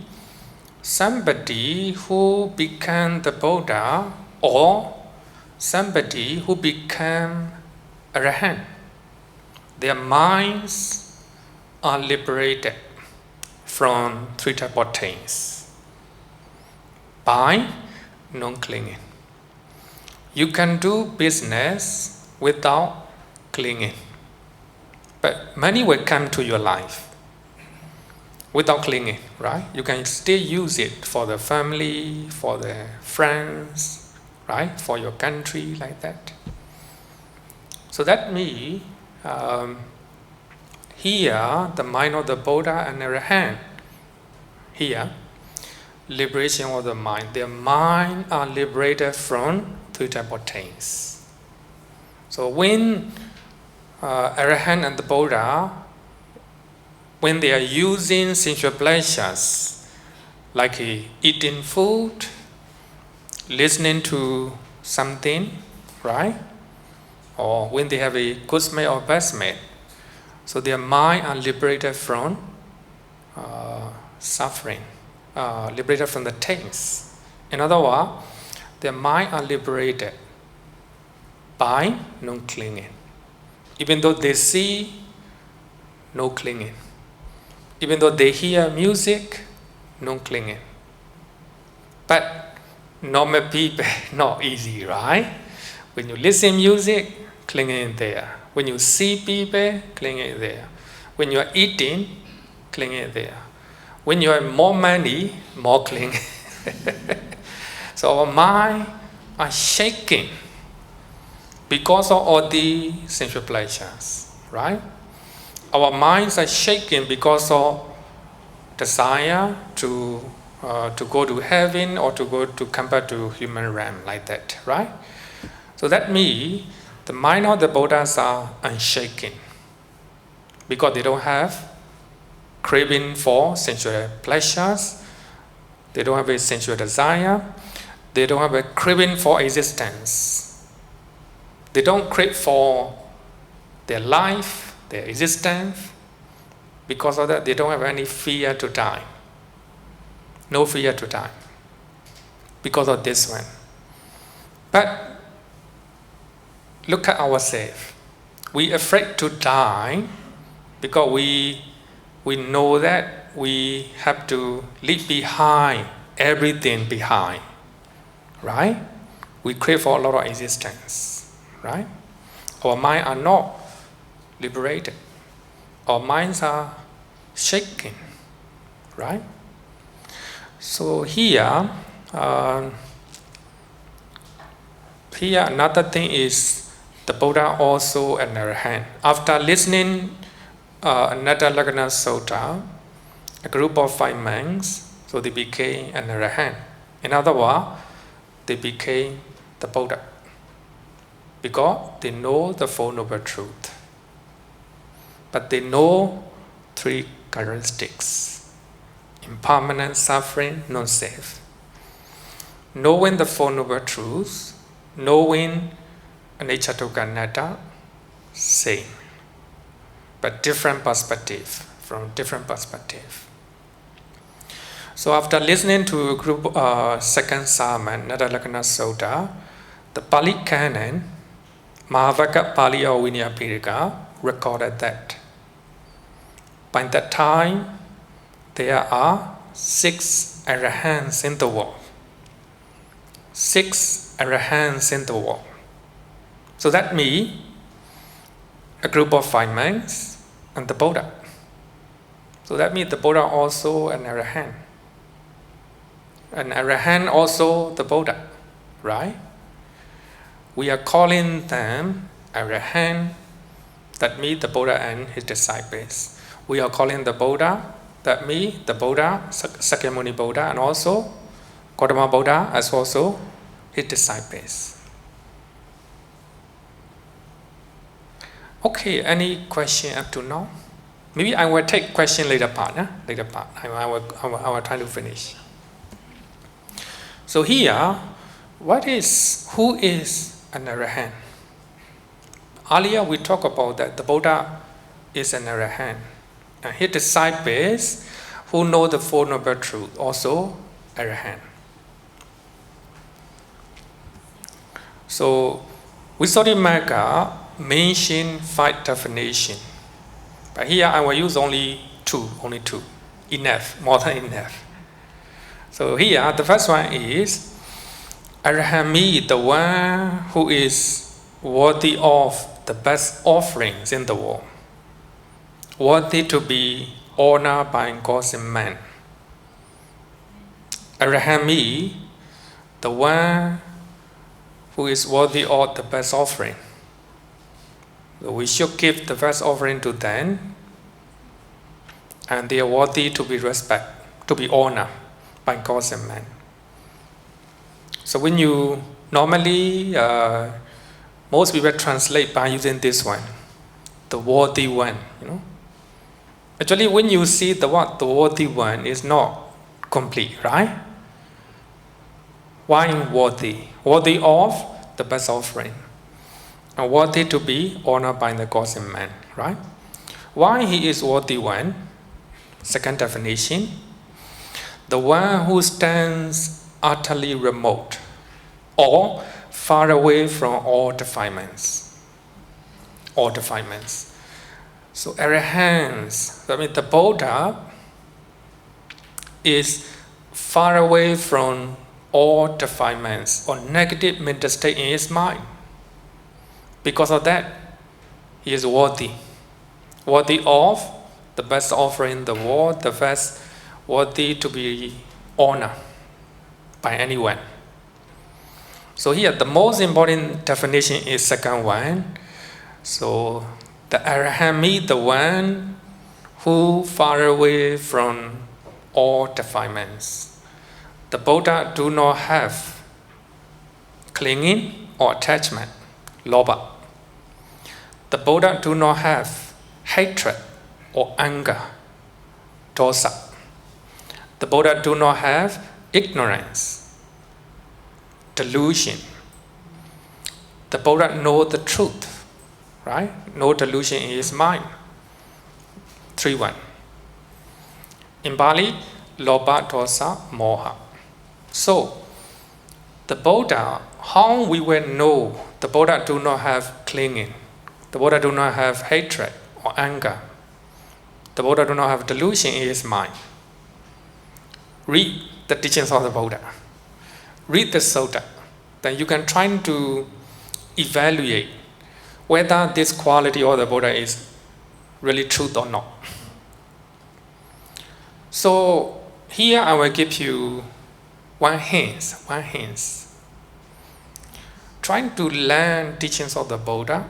somebody who became the Buddha or somebody who became Arahant, their minds are liberated from three types of things by non-clinging. You can do business without clinging, but money will come to your life without clinging, right? You can still use it for the family, for the friends, right? For your country, like that. So that means here the mind of the Buddha and Arahant, here, liberation of the mind. Their mind are liberated from three types of things. So when Arahant and the Buddha, when they are using sensual pleasures, like eating food, listening to something, right? Or when they have a good smell or bad smell, so their mind are liberated from suffering, liberated from the things. In other words, their mind are liberated by non-clinging. Even though they see, no clinging. Even though they hear music, no clinging. But normal people, not easy, right? When you listen music, clinging there. When you see people, clinging there. When you are eating, clinging there. When you have more money, more clinging. So our mind are shaking because of all the sensual pleasures, right? Our minds are shaking because of desire to go to heaven or to come back to human realm, like that, right? So that means the mind of the Buddhas are unshaken because they don't have craving for sensual pleasures, they don't have a sensual desire, they don't have a craving for existence. They don't crave for their life, their existence. Because of that, they don't have any fear to die. No fear to die. because of this one. But look at ourselves. We afraid to die because we know that we have to leave behind everything behind, right? We crave for a lot of existence, right? Our minds are not liberated. Our minds are shaking, right? So here another thing is the Buddha also an Arahant. After listening another Lagana Sutta, a group of 5 monks, so they became an Arahant. In other words, they became the Buddha because they know the Four Noble Truths. But they know 3 characteristics: impermanent, suffering, non-self. Knowing the Four Noble Truths, knowing anicca dukkha anatta, same, but different perspective, from different perspective. So after listening to a group second sermon, Nathalakkhana Sutta, the Pali Canon, Mahavaka Pali Vinaya Pirika, recorded that by that time there are 6 Arahants in the world. 6 Arahants in the world. So that means a group of 5 monks and the Buddha. So that means the Buddha also an Arahant. An Arahant also the Buddha, right? We are calling them Arahant, that means the Buddha and his disciples. We are calling the Buddha, that means the Buddha, Sakyamuni Buddha, and also Gautama Buddha as also his disciples. Okay, any question up to now? Maybe I will take question later part. Later part. I will try to finish. So here, who is an Arahant? Earlier we talked about that the Buddha is an Arahant. And his disciples who know the Four Noble Truths also Arahant. So Visuddhimagga mentioned 5 definitions. But here I will use only two. Enough, more than enough. So here the first one is Arahant, the one who is worthy of the best offerings in the world, worthy to be honored by gods and men. Arahant, the one who is worthy of the best offering. So we should give the best offering to them, and they are worthy to be respected, to be honored by gods and men. So when you normally, most people translate by using this one, the worthy one. Actually, when you see the word the worthy one is not complete, right? Why worthy? Worthy of the best offering, and worthy to be honored by the gods and men, right? Why he is worthy one? Second definition: the one who stands utterly remote or far away from all defilements. All defilements. So Arahants, I mean the Buddha is far away from all defilements or negative mental state in his mind. Because of that, he is worthy of the best offering in the world, the best worthy to be honored by anyone. So here, the most important definition is second one. So the Arahant, the one who far away from all defilements. The Buddha do not have clinging or attachment, lobha. The Buddha do not have hatred or anger, dosa. The Buddha do not have ignorance, delusion. The Buddha know the truth, right? No delusion in his mind. 3-1. In Pali, lobha, dosa, moha. So, the Buddha, how we will know the Buddha do not have clinging, the Buddha do not have hatred or anger, the Buddha do not have delusion in his mind. Read the teachings of the Buddha. Read the Sutta. Then you can try to evaluate whether this quality of the Buddha is really truth or not. So here I will give you one hint. Trying to learn teachings of the Buddha,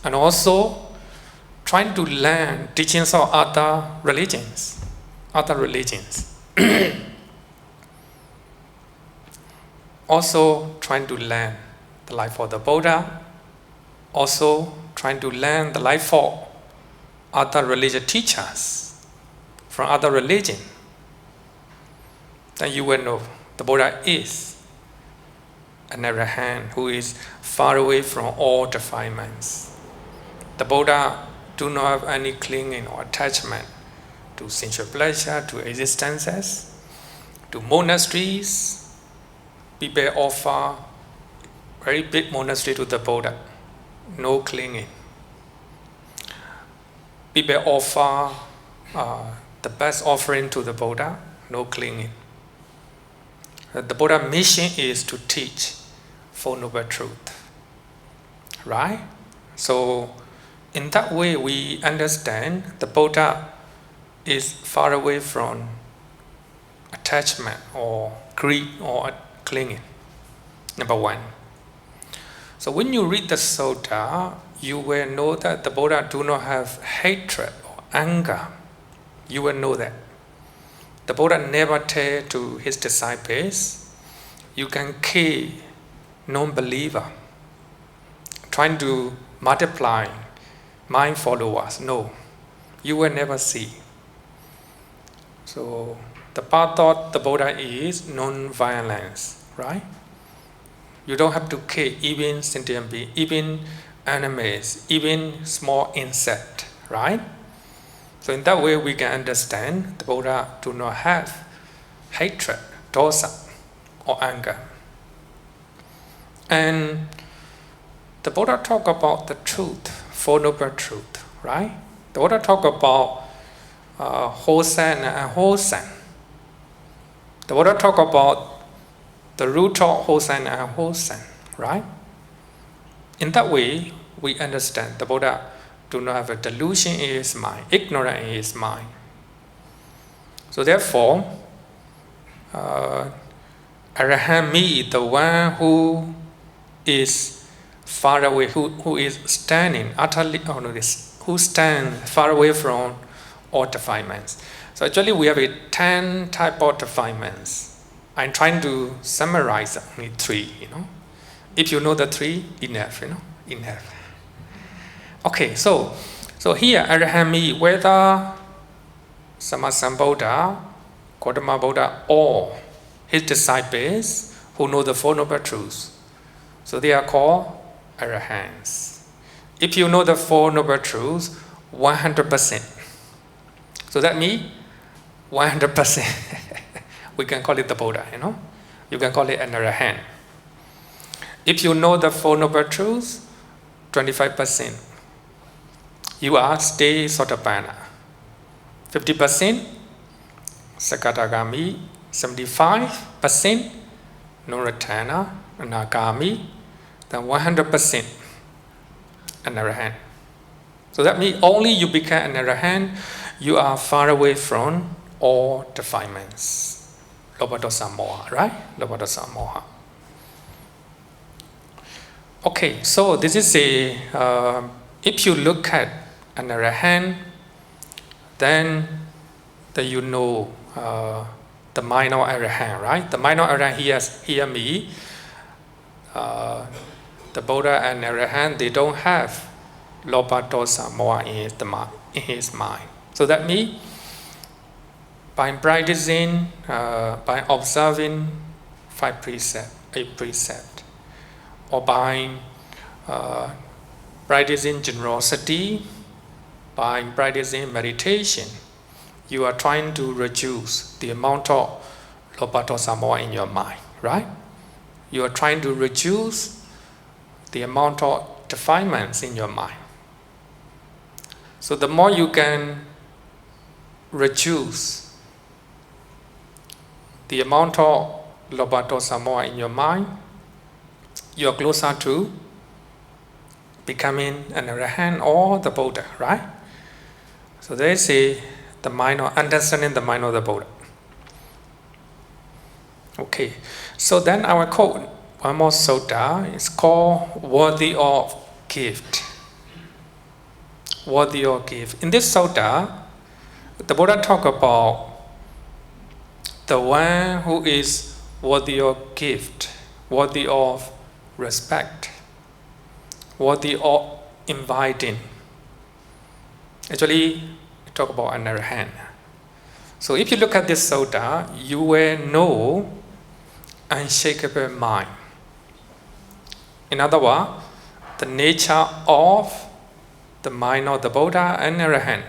and also trying to learn teachings of other religions. Also trying to learn the life of the Buddha, also trying to learn the life of other religious teachers from other religion. Then you will know the Buddha is an Arahant who is far away from all defilements. The Buddha do not have any clinging or attachment to sensual pleasure, to existences, to monasteries. People offer very big monastery to the Buddha, no clinging. People offer the best offering to the Buddha, no clinging. The Buddha's mission is to teach Four Noble Truths, right? So in that way we understand the Buddha is far away from attachment or greed or clinging. Number one. So when you read the Sutta, you will know that the Buddha do not have hatred or anger. You will know that. The Buddha never tell to his disciples, you can kill non-believer, trying to multiply my followers. No, you will never see. So the path of the Buddha is non-violence, right? You don't have to kill even sentient beings, even animals, even small insect, right? So in that way we can understand the Buddha do not have hatred, dosa, or anger. And the Buddha talk about the truth, Four Noble Truths, right? The Buddha talk about wholesome and unwholesome. The Buddha talk about the root of wholesome and unwholesome, right? In that way, we understand the Buddha do not have a delusion in his mind, ignorant in his mind. So therefore, Arahant means the one who is far away, who is standing utterly, who stands far away from all defilements. So actually we have 10 type of defilements. I'm trying to summarize only 3, If you know the 3, enough, enough. Okay, so here Arahant means whether Sammasambuddha, Gautama Buddha, or his disciples who know the Four Noble Truths. So they are called Arahants. If you know the Four Noble Truths, 100%. So that means 100%. We can call it the Buddha, You can call it an Arahant. If you know the Four Noble Truths, 25%. You are stay Sotapanna. 50% Sakadagami, 75% Noratana, Anagami, then 100% an Arahant. So that means only you become an Arahant, you are far away from all defilements. Lobha dosa moha, right? Lobha dosa moha. Okay, so this is if you look at an Arahant, then you know the minor Arahant, right? The minor Arahant here me. The Buddha and Arahant, they don't have Lobha dosa moha in his mind. So that means by practicing, by observing 8 precepts, or by practicing generosity, by practicing meditation, you are trying to reduce the amount of Lobha dosa moha in your mind, right? You are trying to reduce the amount of defilements in your mind. So the more you can reduce the amount of lobha dosa moha in your mind, you are closer to becoming an Arahant or the Buddha, right? So they say the mind of understanding the mind of the Buddha. Okay, so then our quote, one more sutta, is called Worthy of Gift. Worthy of gift. In this sutta, the Buddha talk about the one who is worthy of gift, worthy of respect, worthy of inviting. Actually, we talk about an Arahant. So if you look at this sutta, you will know unshakable mind. In other words, the nature of the mind of the Buddha and Arahant,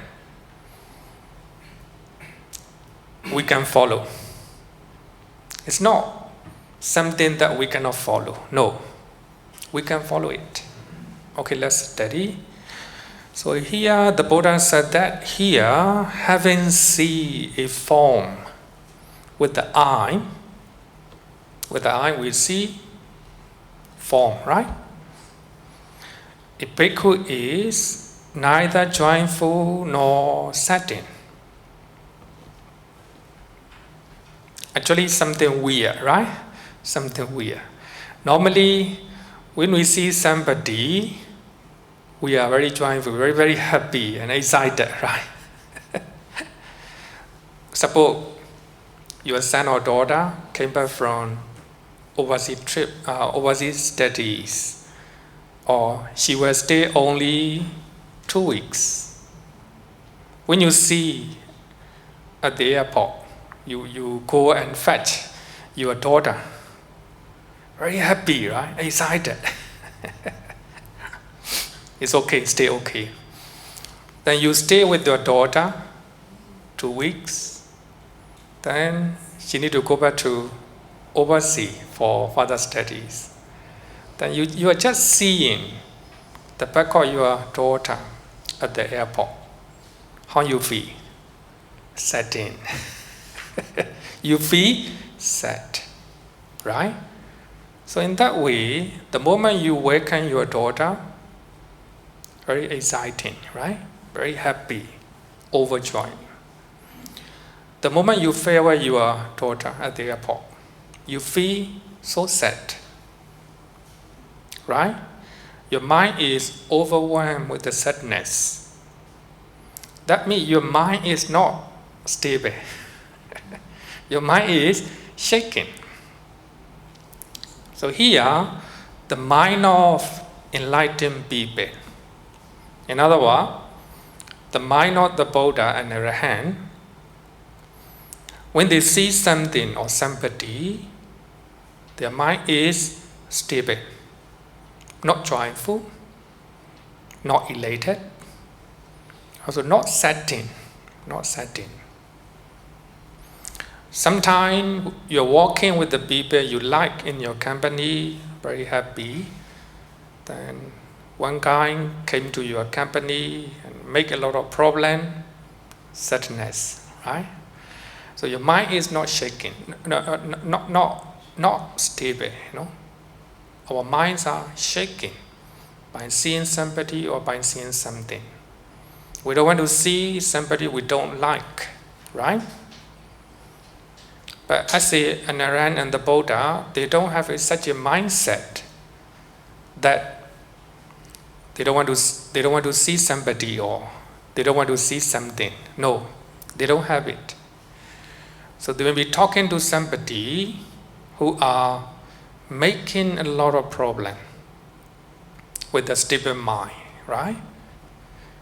we can follow. It's not something that we cannot follow. No, we can follow it. Okay, let's study. So here the Buddha said that here, having seen a form with the eye we see form, right? A bhikkhu is neither joyful nor saddened. Actually, something weird, right? Something weird. Normally, when we see somebody, we are very joyful, very, very happy and excited, right? Suppose your son or daughter came back from overseas trip, overseas studies, or she will stay only 2 weeks. When you see at the airport, you go and fetch your daughter. Very happy, right? Excited. It's okay, stay okay. Then you stay with your daughter 2 weeks. Then she need to go back to overseas for further studies. Then you are just seeing the back of your daughter at the airport. How you feel? Saddened. You feel sad, right? So in that way, the moment you waken your daughter, very exciting, right? Very happy, overjoyed. The moment you farewell your daughter at the airport, you feel so sad, right? Your mind is overwhelmed with the sadness. That means your mind is not stable. Your mind is shaking. So here, the mind of enlightened people, in other words, the mind of the Buddha and Arahant, when they see something or somebody, their mind is stable, not joyful, not elated, also not saddened, not saddened. Sometimes you're walking with the people you like in your company, very happy. Then one guy came to your company and make a lot of problem, sadness, right? So your mind is not shaking, not stable, you know. Our minds are shaking by seeing somebody or by seeing something. We don't want to see somebody we don't like, right? But as an Arahant and the Buddha, they don't have such a mindset that they don't want to see somebody or they don't want to see something. No, they don't have it. So they will be talking to somebody who are making a lot of problem with a stable mind, right?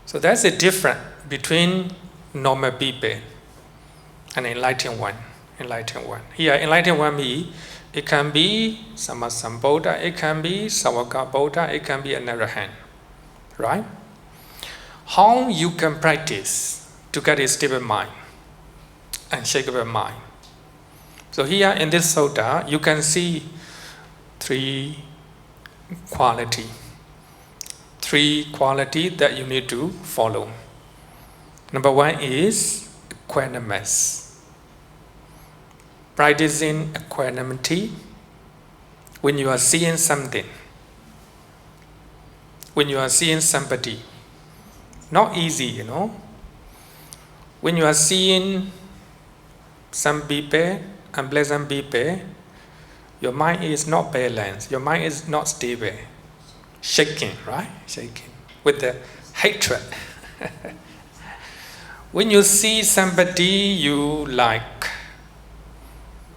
So there's a difference between normal people and enlightened one. Here, enlightened one means it can be Sammasambuddha, it can be Sawaka Buddha, it can be an Arahant, right? How you can practice to get a stable mind, unshakable mind. So here in this sutta, you can see three quality. Three quality that you need to follow. Number one is equanimous. Practicing equanimity when you are seeing something, when you are seeing somebody. Not easy, you know. When you are seeing some people, unpleasant people, your mind is not balanced, your mind is not stable. Shaking, right? Shaking with the hatred. When you see somebody you like,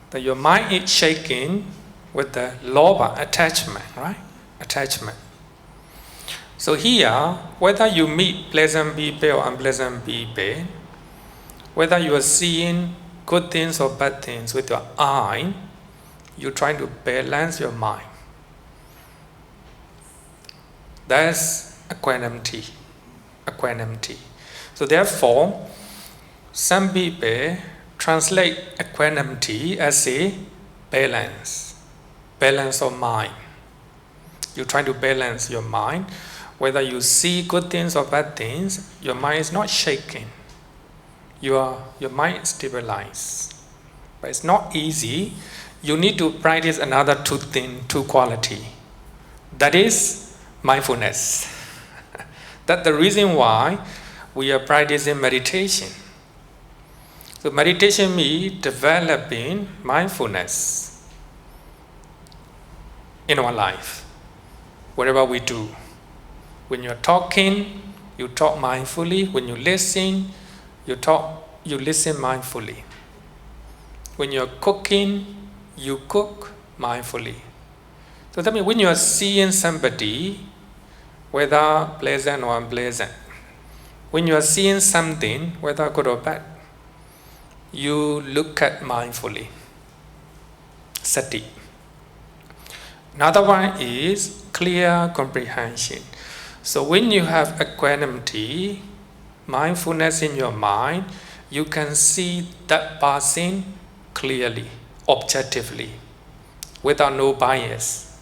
that your mind is shaking with the lobha, attachment, right? Attachment. So here, whether you meet pleasant people or unpleasant people, whether you are seeing good things or bad things with your eye, you're trying to balance your mind. That's equanimity. Equanimity. So therefore, some people translate equanimity as a balance. Balance of mind. You're trying to balance your mind. Whether you see good things or bad things, your mind is not shaking. Your mind is stabilized. But it's not easy. You need to practice another two quality. That is mindfulness. That's the reason why we are practicing meditation. So meditation means developing mindfulness in our life, whatever we do. When you're talking, you talk mindfully. When you listen, you listen mindfully. When you're cooking, you cook mindfully. So that means when you are seeing somebody, whether pleasant or unpleasant, when you are seeing something, whether good or bad, you look at mindfully. Sati. Another one is clear comprehension. So when you have equanimity, mindfulness in your mind, you can see that person clearly, objectively, without no bias.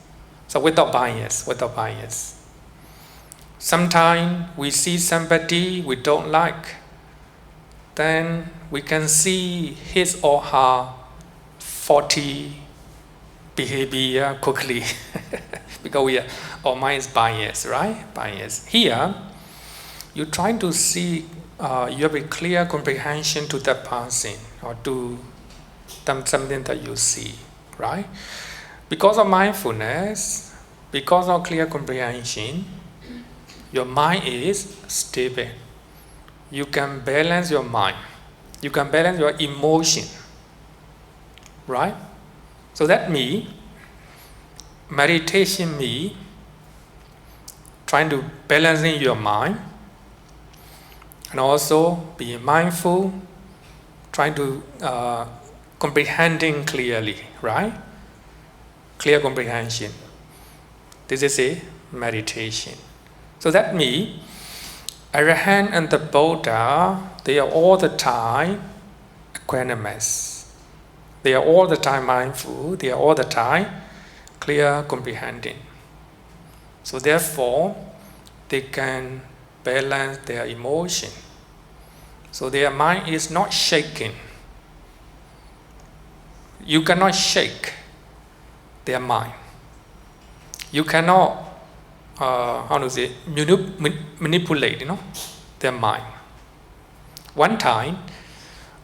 So without bias. Sometimes we see somebody we don't like, then we can see his or her faulty behavior quickly because our mind is biased, right? Bias. Here, you're trying to see, you have a clear comprehension to that person or to something that you see, right? Because of mindfulness, because of clear comprehension, your mind is stable. You can balance your mind. You can balance your emotion, right? So that means meditation means trying to balancing your mind and also be mindful, trying to comprehending clearly, right? Clear comprehension. This is a meditation. So that means Arahant and the Buddha, they are all the time equanimous. They are all the time mindful. They are all the time clear comprehending. So therefore, they can balance their emotion. So their mind is not shaking. You cannot shake their mind. You cannot, manipulate, their mind. One time,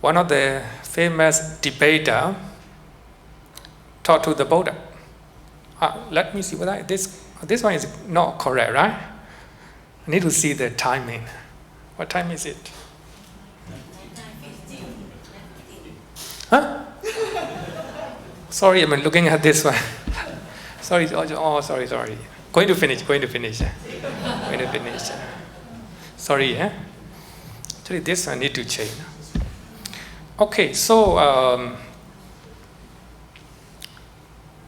one of the famous debater talked to the Buddha. Let me see whether this one is not correct, right? I need to see the timing. What time is it? Huh? Sorry, I'm looking at this one. Sorry. Going to finish. Sorry, Actually, this I need to change. Okay, so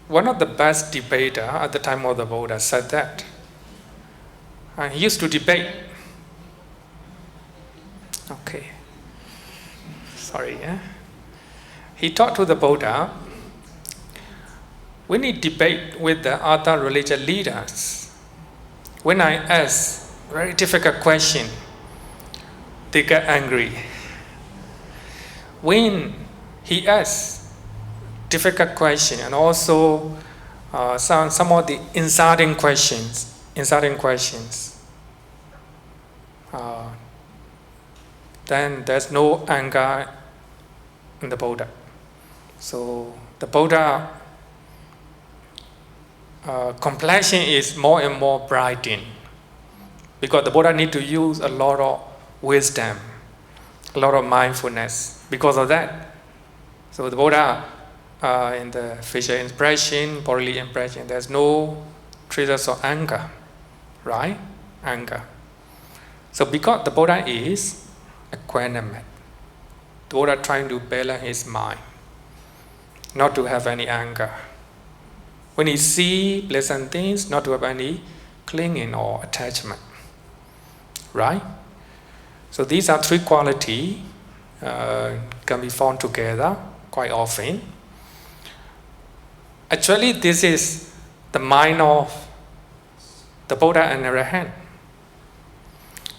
one of the best debater at the time of the Buddha said that. He used to debate. Okay. Sorry, He talked to the Buddha. when he debate with the other religious leaders, when I ask very difficult question, they get angry. When he asks difficult question and also some of the insulting questions, then there's no anger in the Buddha. So the Buddha complexion is more and more brightened because the Buddha need to use a lot of wisdom, a lot of mindfulness because of that. So the Buddha in the facial impression, bodily impression, there's no traces of anger, right? Anger. So because the Buddha is equanimous, the Buddha trying to balance his mind, not to have any anger. When he see pleasant things, not to have any clinging or attachment, right? So these are three qualities can be found together quite often. Actually, this is the mind of the Buddha and Arahant.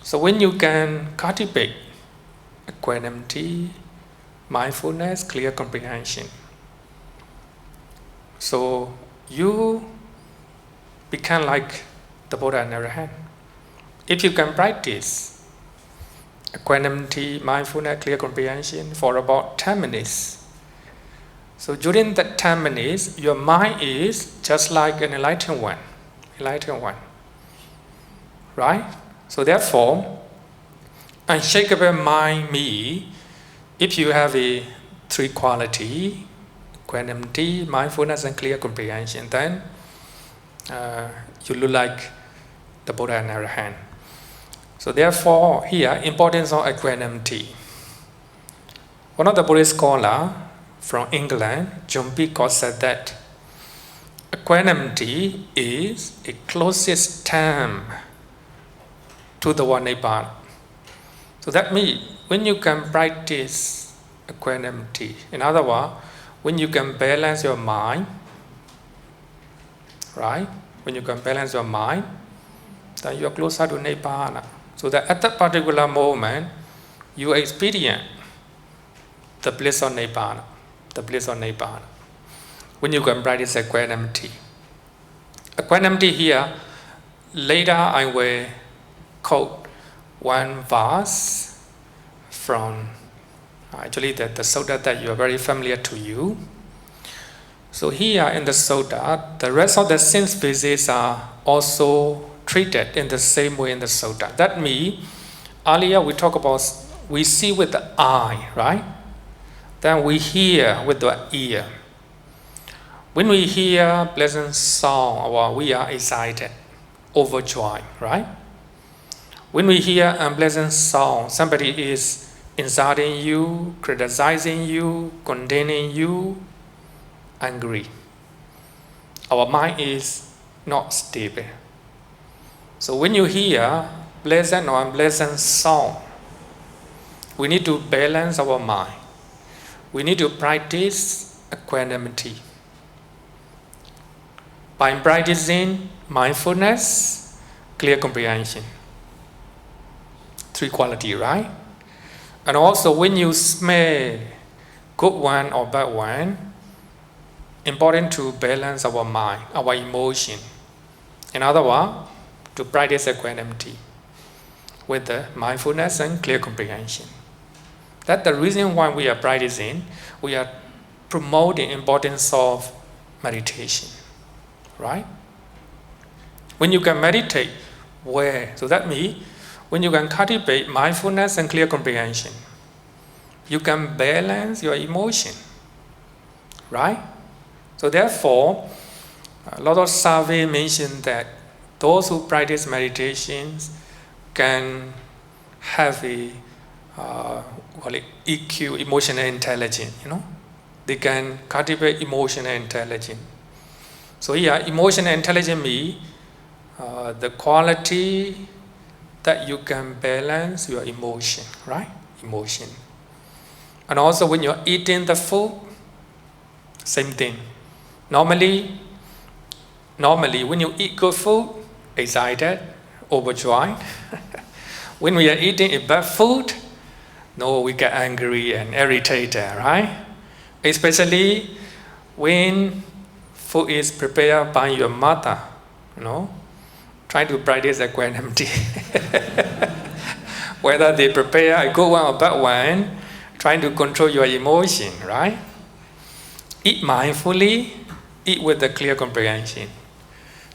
So when you can cultivate equanimity, mindfulness, clear comprehension, so you become like the Buddha and Arahant. If you can practice equanimity, mindfulness, clear comprehension for about 10 minutes, so during that 10 minutes, your mind is just like an enlightened one, right? So therefore, unshakable mind means if you have a three quality, equanimity, mindfulness, and clear comprehension, then you look like the Buddha and Arahant. So therefore, here, importance of equanimity. One of the Buddhist scholars from England, John Peacock, said that equanimity is a closest term to the one Nibbana. So that means when you can practice equanimity, in other words, when you can balance your mind, right? When you can balance your mind, then you are closer to Nibbana. So that at that particular moment, you experience the bliss of Nibbana. When you can practice equanimity. Equanimity here, later I will quote one verse from actually the sutta that you are very familiar to you. So here in the sutta, the rest of the sense phases are also treated in the same way in the sutta. That means, earlier we talked about, we see with the eye, right? Then we hear with the ear. When we hear pleasant sound, or we are excited, overjoyed, right? When we hear unpleasant sound, somebody is insulting you, criticizing you, condemning you, angry. Our mind is not stable. So when you hear pleasant or unpleasant sound, we need to balance our mind. We need to practice equanimity. By practicing mindfulness, clear comprehension. Three qualities, right? And also when you smell good one or bad one, important to balance our mind, our emotion. In other words, to practice equanimity with the mindfulness and clear comprehension. That's the reason why we are practicing. We are promoting importance of meditation, right? When you can meditate, where? So that means when you can cultivate mindfulness and clear comprehension, you can balance your emotion, right? So therefore, a lot of survey mention that those who practice meditations can have a call it EQ, emotional intelligence, They can cultivate emotional intelligence. So here, emotional intelligence means the quality that you can balance your emotion, right? Emotion. And also when you're eating the food, same thing. Normally, when you eat good food, excited, overjoyed. When we are eating a bad food, no, we get angry and irritated, right? Especially when food is prepared by your mother, trying to practice equanimity. Whether they prepare a good one or bad one, trying to control your emotion, right? Eat mindfully, eat with a clear comprehension.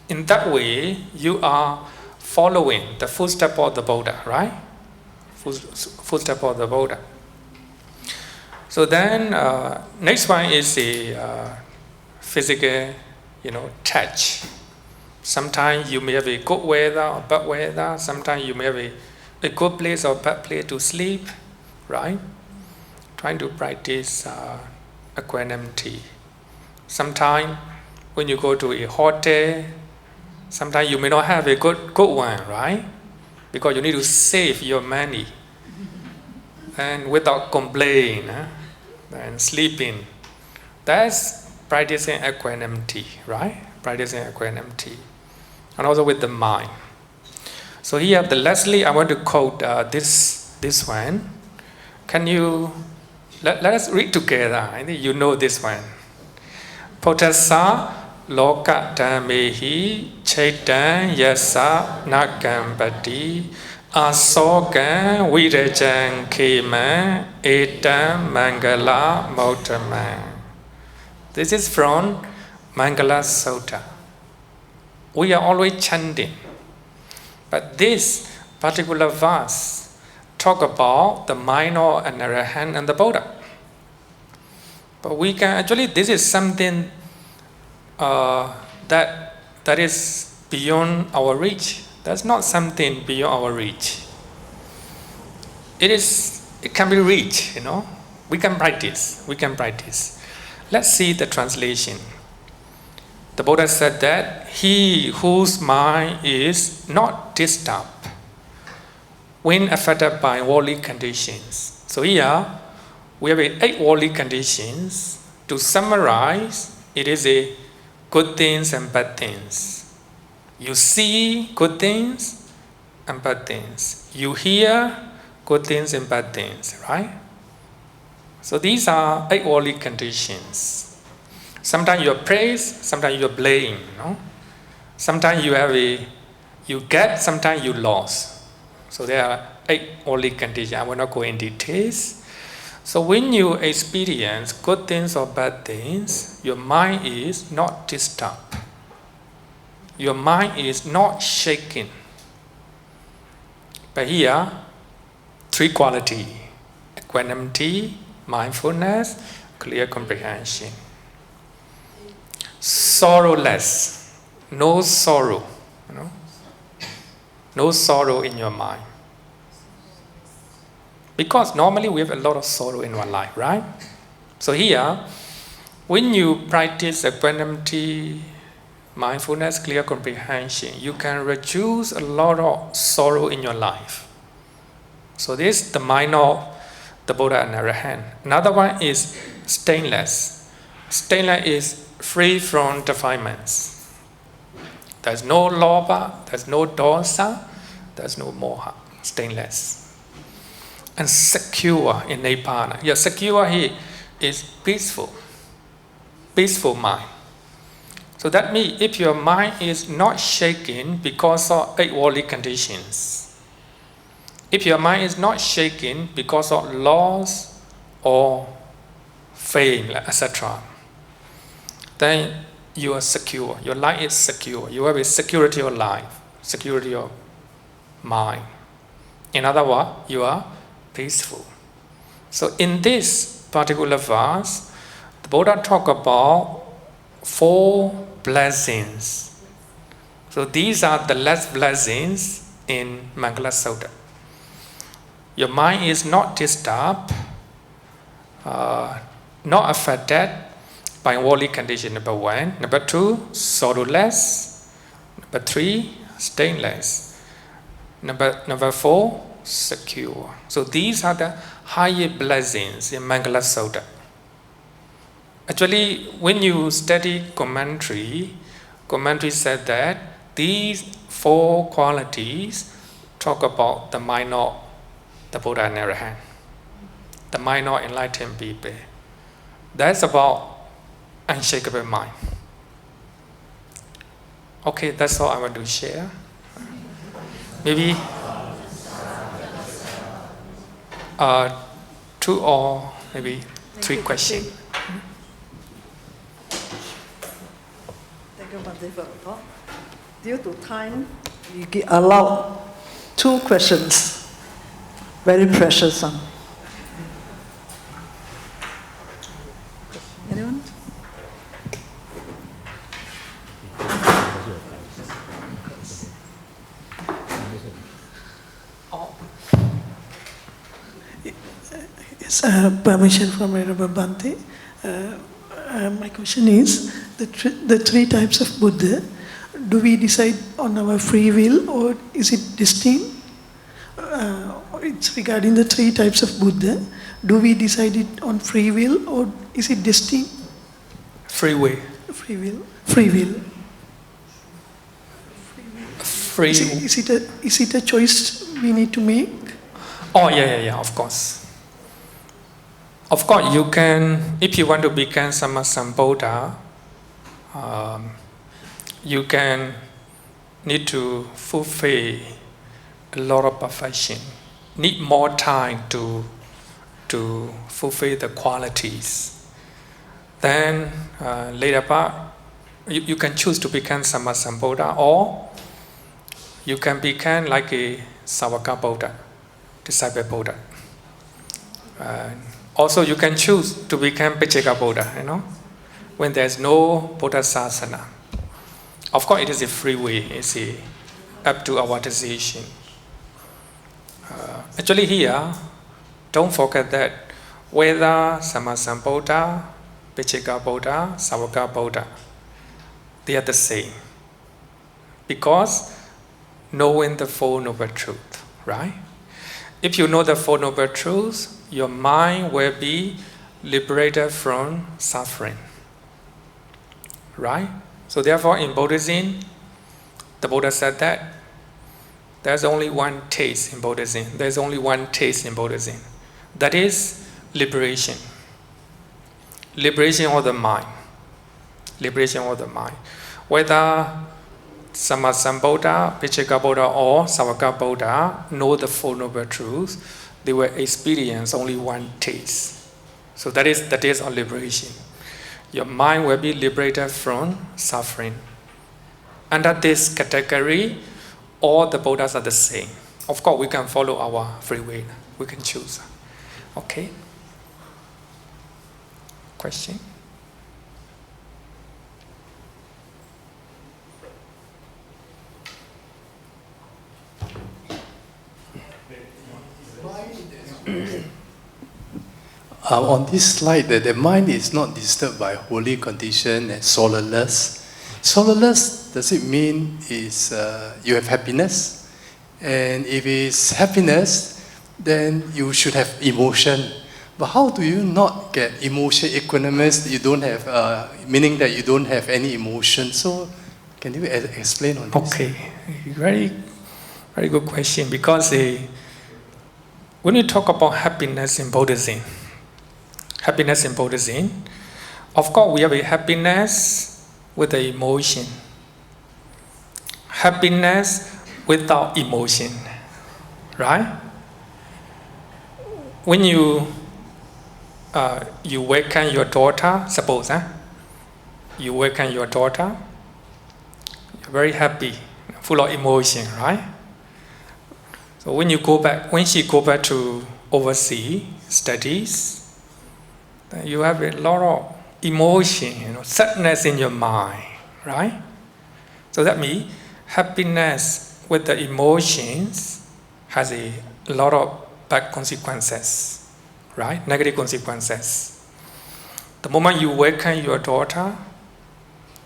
In that way, you are following the footstep of the Buddha, right? Footstep of the Buddha. So then, next one is the physical, touch. Sometimes you may have a good weather or bad weather. Sometimes you may have a good place or bad place to sleep, right? Trying to practice equanimity. Sometimes when you go to a hotel, sometimes you may not have a good one, right? Because you need to save your money. And without complaining and sleeping. That's practicing equanimity, right? Practicing equanimity. And also with the mind. So here, lastly, I want to quote this one. Can you, let us read together. I think you know this one. Potasa loka dhammehi chaitan yasa nagambati asokan virajan kema etam Mangala motaman. This is from Mangala Sutta. We are always chanting. But this particular verse talk about the mind of an Arahant and the Buddha. But we can actually, this is something that is beyond our reach. That's not something beyond our reach. It can be reached, We can practice. Let's see the translation. The Buddha said that he whose mind is not disturbed when affected by worldly conditions. So here we have 8 worldly conditions. To summarize, it is a good things and bad things. You see good things and bad things. You hear good things and bad things, right? So these are 8 worldly conditions. Sometimes you are praised, sometimes you are blamed. Sometimes you get, sometimes you lost. So there are 8 worldly conditions. I will not go in details. So when you experience good things or bad things, your mind is not disturbed. Your mind is not shaken. But here, 3 qualities: equanimity, mindfulness, clear comprehension. Sorrowless, no sorrow, no sorrow in your mind. Because normally we have a lot of sorrow in our life, right? So here, when you practice equanimity, mindfulness, clear comprehension, you can reduce a lot of sorrow in your life. So this is the mind of the Buddha and Arahant. Another one is stainless. Stainless is free from defilements. There's no lobha, there's no dosa, there's no moha. Stainless. And secure in Nibbana. Yeah, secure here is peaceful. Peaceful mind. So that means if your mind is not shaken because of 8 worldly conditions, if your mind is not shaken because of loss or fame, etc., then you are secure. Your life is secure. You have a security of life, security of mind. In other words, you are peaceful. So in this particular verse, the Buddha talk about 4 blessings. So these are the last blessings in Mangala Sutta. Your mind is not disturbed, not affected by worldly condition, number 1. Number 2, sorrowless. Number 3, stainless. Number 4, secure. So these are the higher blessings in Mangala Sutta. Actually, when you study commentary said that these 4 qualities talk about the minor, the Buddha and Arahant, the minor enlightened people. That's about unshakable mind. Okay, that's all I want to share. Maybe 2 or maybe 3 questions. Thank you, Bhante, for the talk. Due to time, we allow 2 questions. Very precious one. Anyone? Yes, permission from Honorable Bhante. My question is, the 3 types of Buddha, do we decide on our free will or is it destined? It's regarding the 3 types of Buddha. Do we decide it on free will or is it destined? Free will. Free will. Free will. Free. Is it a choice we need to make? Oh, yeah, of course. Of course, you can, if you want to become Sammasambuddha, you can need to fulfill a lot of perfection, need more time to fulfill the qualities. Then later part, you can choose to become Sammasambuddha, or you can become like a Savaka Buddha, disciple Buddha. Also, you can choose to become Pacheka Buddha, when there's no Buddha Sasana. Of course, it is a free way, it's up to our decision. Actually here, don't forget that whether Sammasambuddha, Pacheka Buddha, Savaka Buddha, they are the same. Because knowing the Four Noble Truths, right? If you know the Four Noble Truths, your mind will be liberated from suffering. Right? So therefore in Buddhism, the Buddha said that there's only one taste in Buddhism. There's only one taste in Buddhism. That is liberation. Liberation of the mind. Liberation of the mind. Whether Sammasambuddha, Pacheka Buddha or Savaka Buddha know the Four Noble Truths, they will experience only one taste. So that is the taste of liberation. Your mind will be liberated from suffering. Under this category, all the Buddhas are the same. Of course, we can follow our free will. We can choose. Okay? Question? On this slide, the mind is not disturbed by holy condition and sorrowless. Sorrowless, does it mean is you have happiness? And if it's happiness, then you should have emotion. But how do you not get emotion equanimous? You don't have, meaning that you don't have any emotion. So, can you explain on this? Okay, very, very good question. Because when we talk about happiness in Buddhism, of course we have a happiness with the emotion. Happiness without emotion, right? When you waken your daughter, suppose, you waken your daughter, you're very happy, full of emotion, right? So when she go back to overseas studies, you have a lot of emotion, sadness in your mind, right? So that means happiness with the emotions has a lot of bad consequences, right? Negative consequences. The moment you waken your daughter,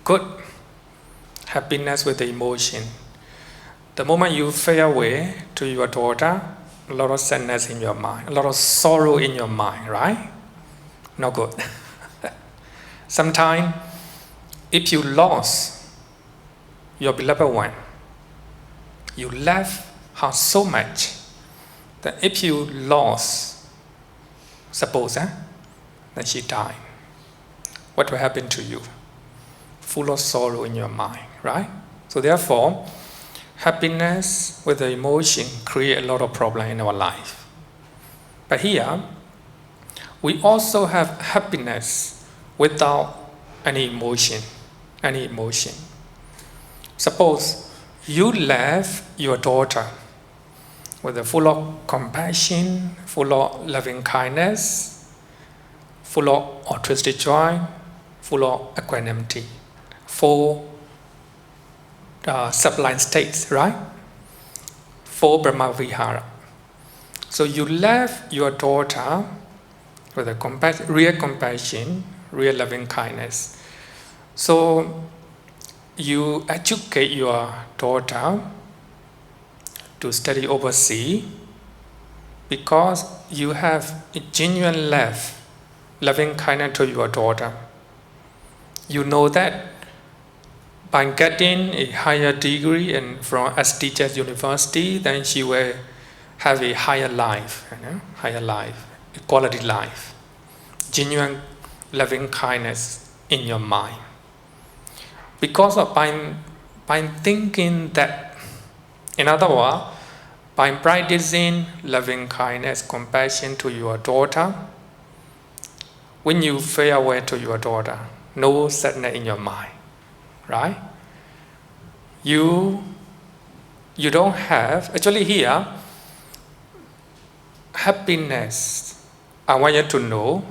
good, happiness with the emotion. The moment you fade away to your daughter, a lot of sadness in your mind, a lot of sorrow in your mind, right? Not good. Sometimes, if you lost your beloved one, you left her so much that if you lost, suppose, that she died, what will happen to you? Full of sorrow in your mind, right? So therefore, happiness with the emotion create a lot of problem in our life. But here, we also have happiness without any emotion, Suppose you left your daughter with a full of compassion, full of loving kindness, full of altruistic joy, full of equanimity, 4 sublime states, right? 4 Brahma Vihara. So you left your daughter with a real compassion, real loving kindness. So you educate your daughter to study overseas because you have a genuine love, loving kindness to your daughter. You know that by getting a higher degree and from prestigious university, then she will have a higher life, higher life, a quality life, genuine loving kindness in your mind. Because of by thinking that, in other words, by practicing loving kindness, compassion to your daughter, when you farewell to your daughter, no sadness in your mind, right? You don't have, actually here, happiness, I want you to know,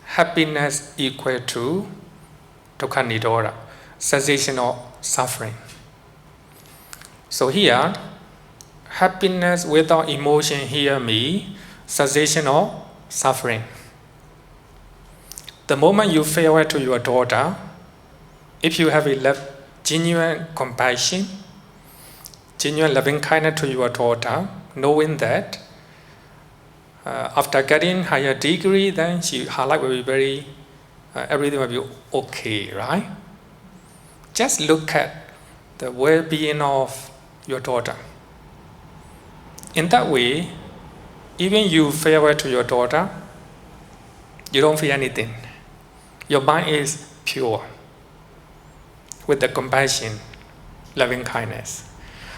happiness equal to dukkha nidora, cessation of suffering. So here, happiness without emotion here means cessation of suffering. The moment you farewell to your daughter, if you have a genuine compassion, genuine loving kindness to your daughter, knowing that after getting higher degree, then her life will be very, everything will be okay, right? Just look at the well-being of your daughter. In that way, even you farewell to your daughter, you don't feel anything. Your mind is pure with the compassion, loving kindness.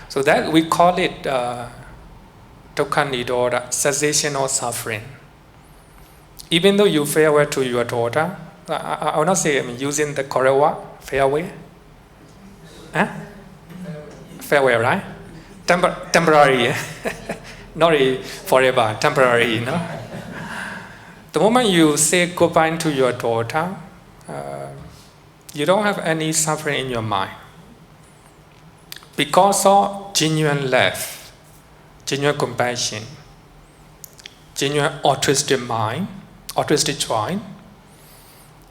So that we call it dukkha nidora, cessation of suffering. Even though you farewell to your daughter, I will not say using the correct word, farewell. Farewell, right? Temporary, not forever, temporary, The moment you say goodbye to your daughter, you don't have any suffering in your mind. Because of genuine love, genuine compassion, genuine altruistic mind, altruistic joy,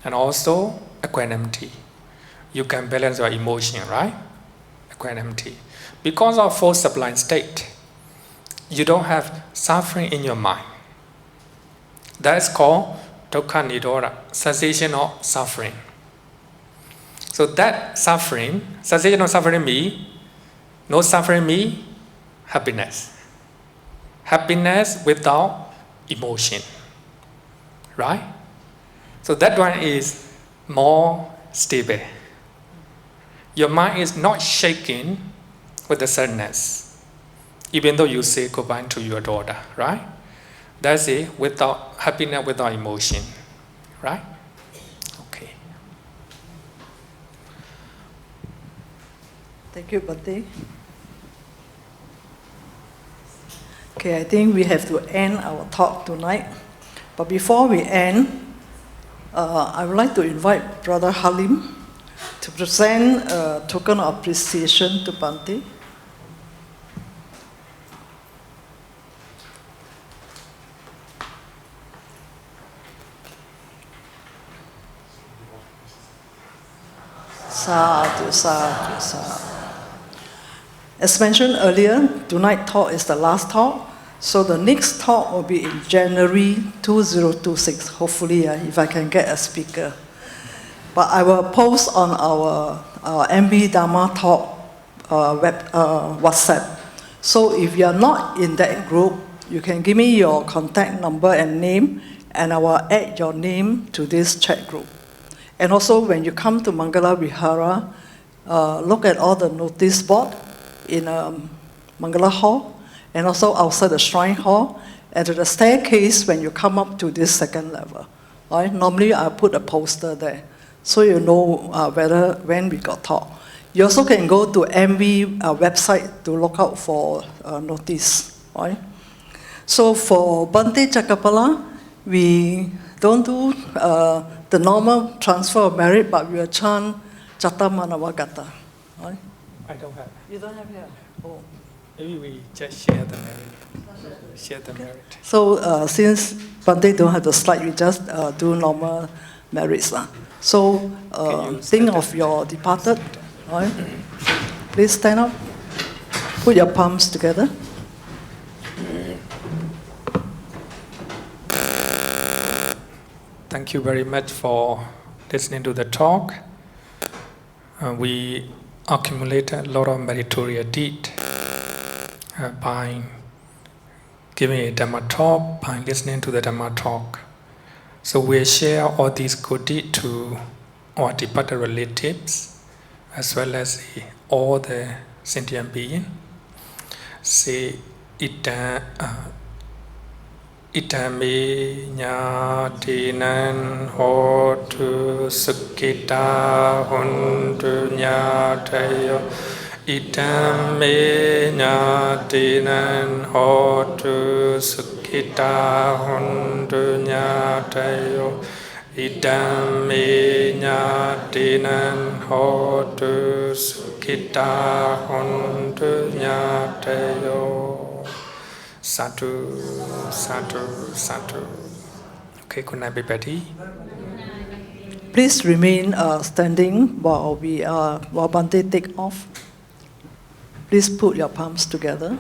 and also equanimity. You can balance your emotion, right? Equanimity. Because of 4 sublime state, you don't have suffering in your mind. That is called dukkha nidora, cessation of suffering. So that suffering, cessation of suffering means, no suffering means happiness. Happiness without emotion. Right? So that one is more stable. Your mind is not shaking with the sadness, even though you say goodbye to your daughter, right? That's it, without happiness, without emotion, right? Okay. Thank you, Bhante. Okay, I think we have to end our talk tonight. But before we end, I would like to invite Brother Halim to present a token of appreciation to Bhante. Sadhu, sadhu, sadhu. As mentioned earlier, tonight's talk is the last talk. So the next talk will be in January 2026, hopefully, if I can get a speaker. But I will post on our MV Dhamma Talk WhatsApp. So if you are not in that group, you can give me your contact number and name, and I will add your name to this chat group. And also when you come to Mangala Vihara, look at all the notice board in Mangala Hall, and also outside the Shrine Hall, and to the staircase when you come up to this second level. Right? Normally I put a poster there, so you know when we got talk. You also can go to MV website to look out for notice. Right? So for Bhante Chakapala, we don't do the normal transfer of merit, but we will chant Jata Manavagata. Right? I don't have. You don't have here? Oh. Maybe we just share the merit. Share the merit. So since Bhante don't have the slide, we just do normal merits. So think of your departed. Right? Please stand up. Put your palms together. Thank you very much for listening to the talk. We accumulated a lot of meritorious deed by giving a Dhamma talk, by listening to the Dhamma talk. So we share all these good deeds to our departed relatives, as well as all the sentient beings. Say Itame nyatinan hotu sukita huntu nyatayo. Itame nyatinan hotu sukita huntu nyatayo. Itame nyatinan hotu sukita huntu nyatayo. Sadhu, sadhu, sadhu. Okay, good night, everybody. Please remain standing while Bhante take off. Please put your palms together.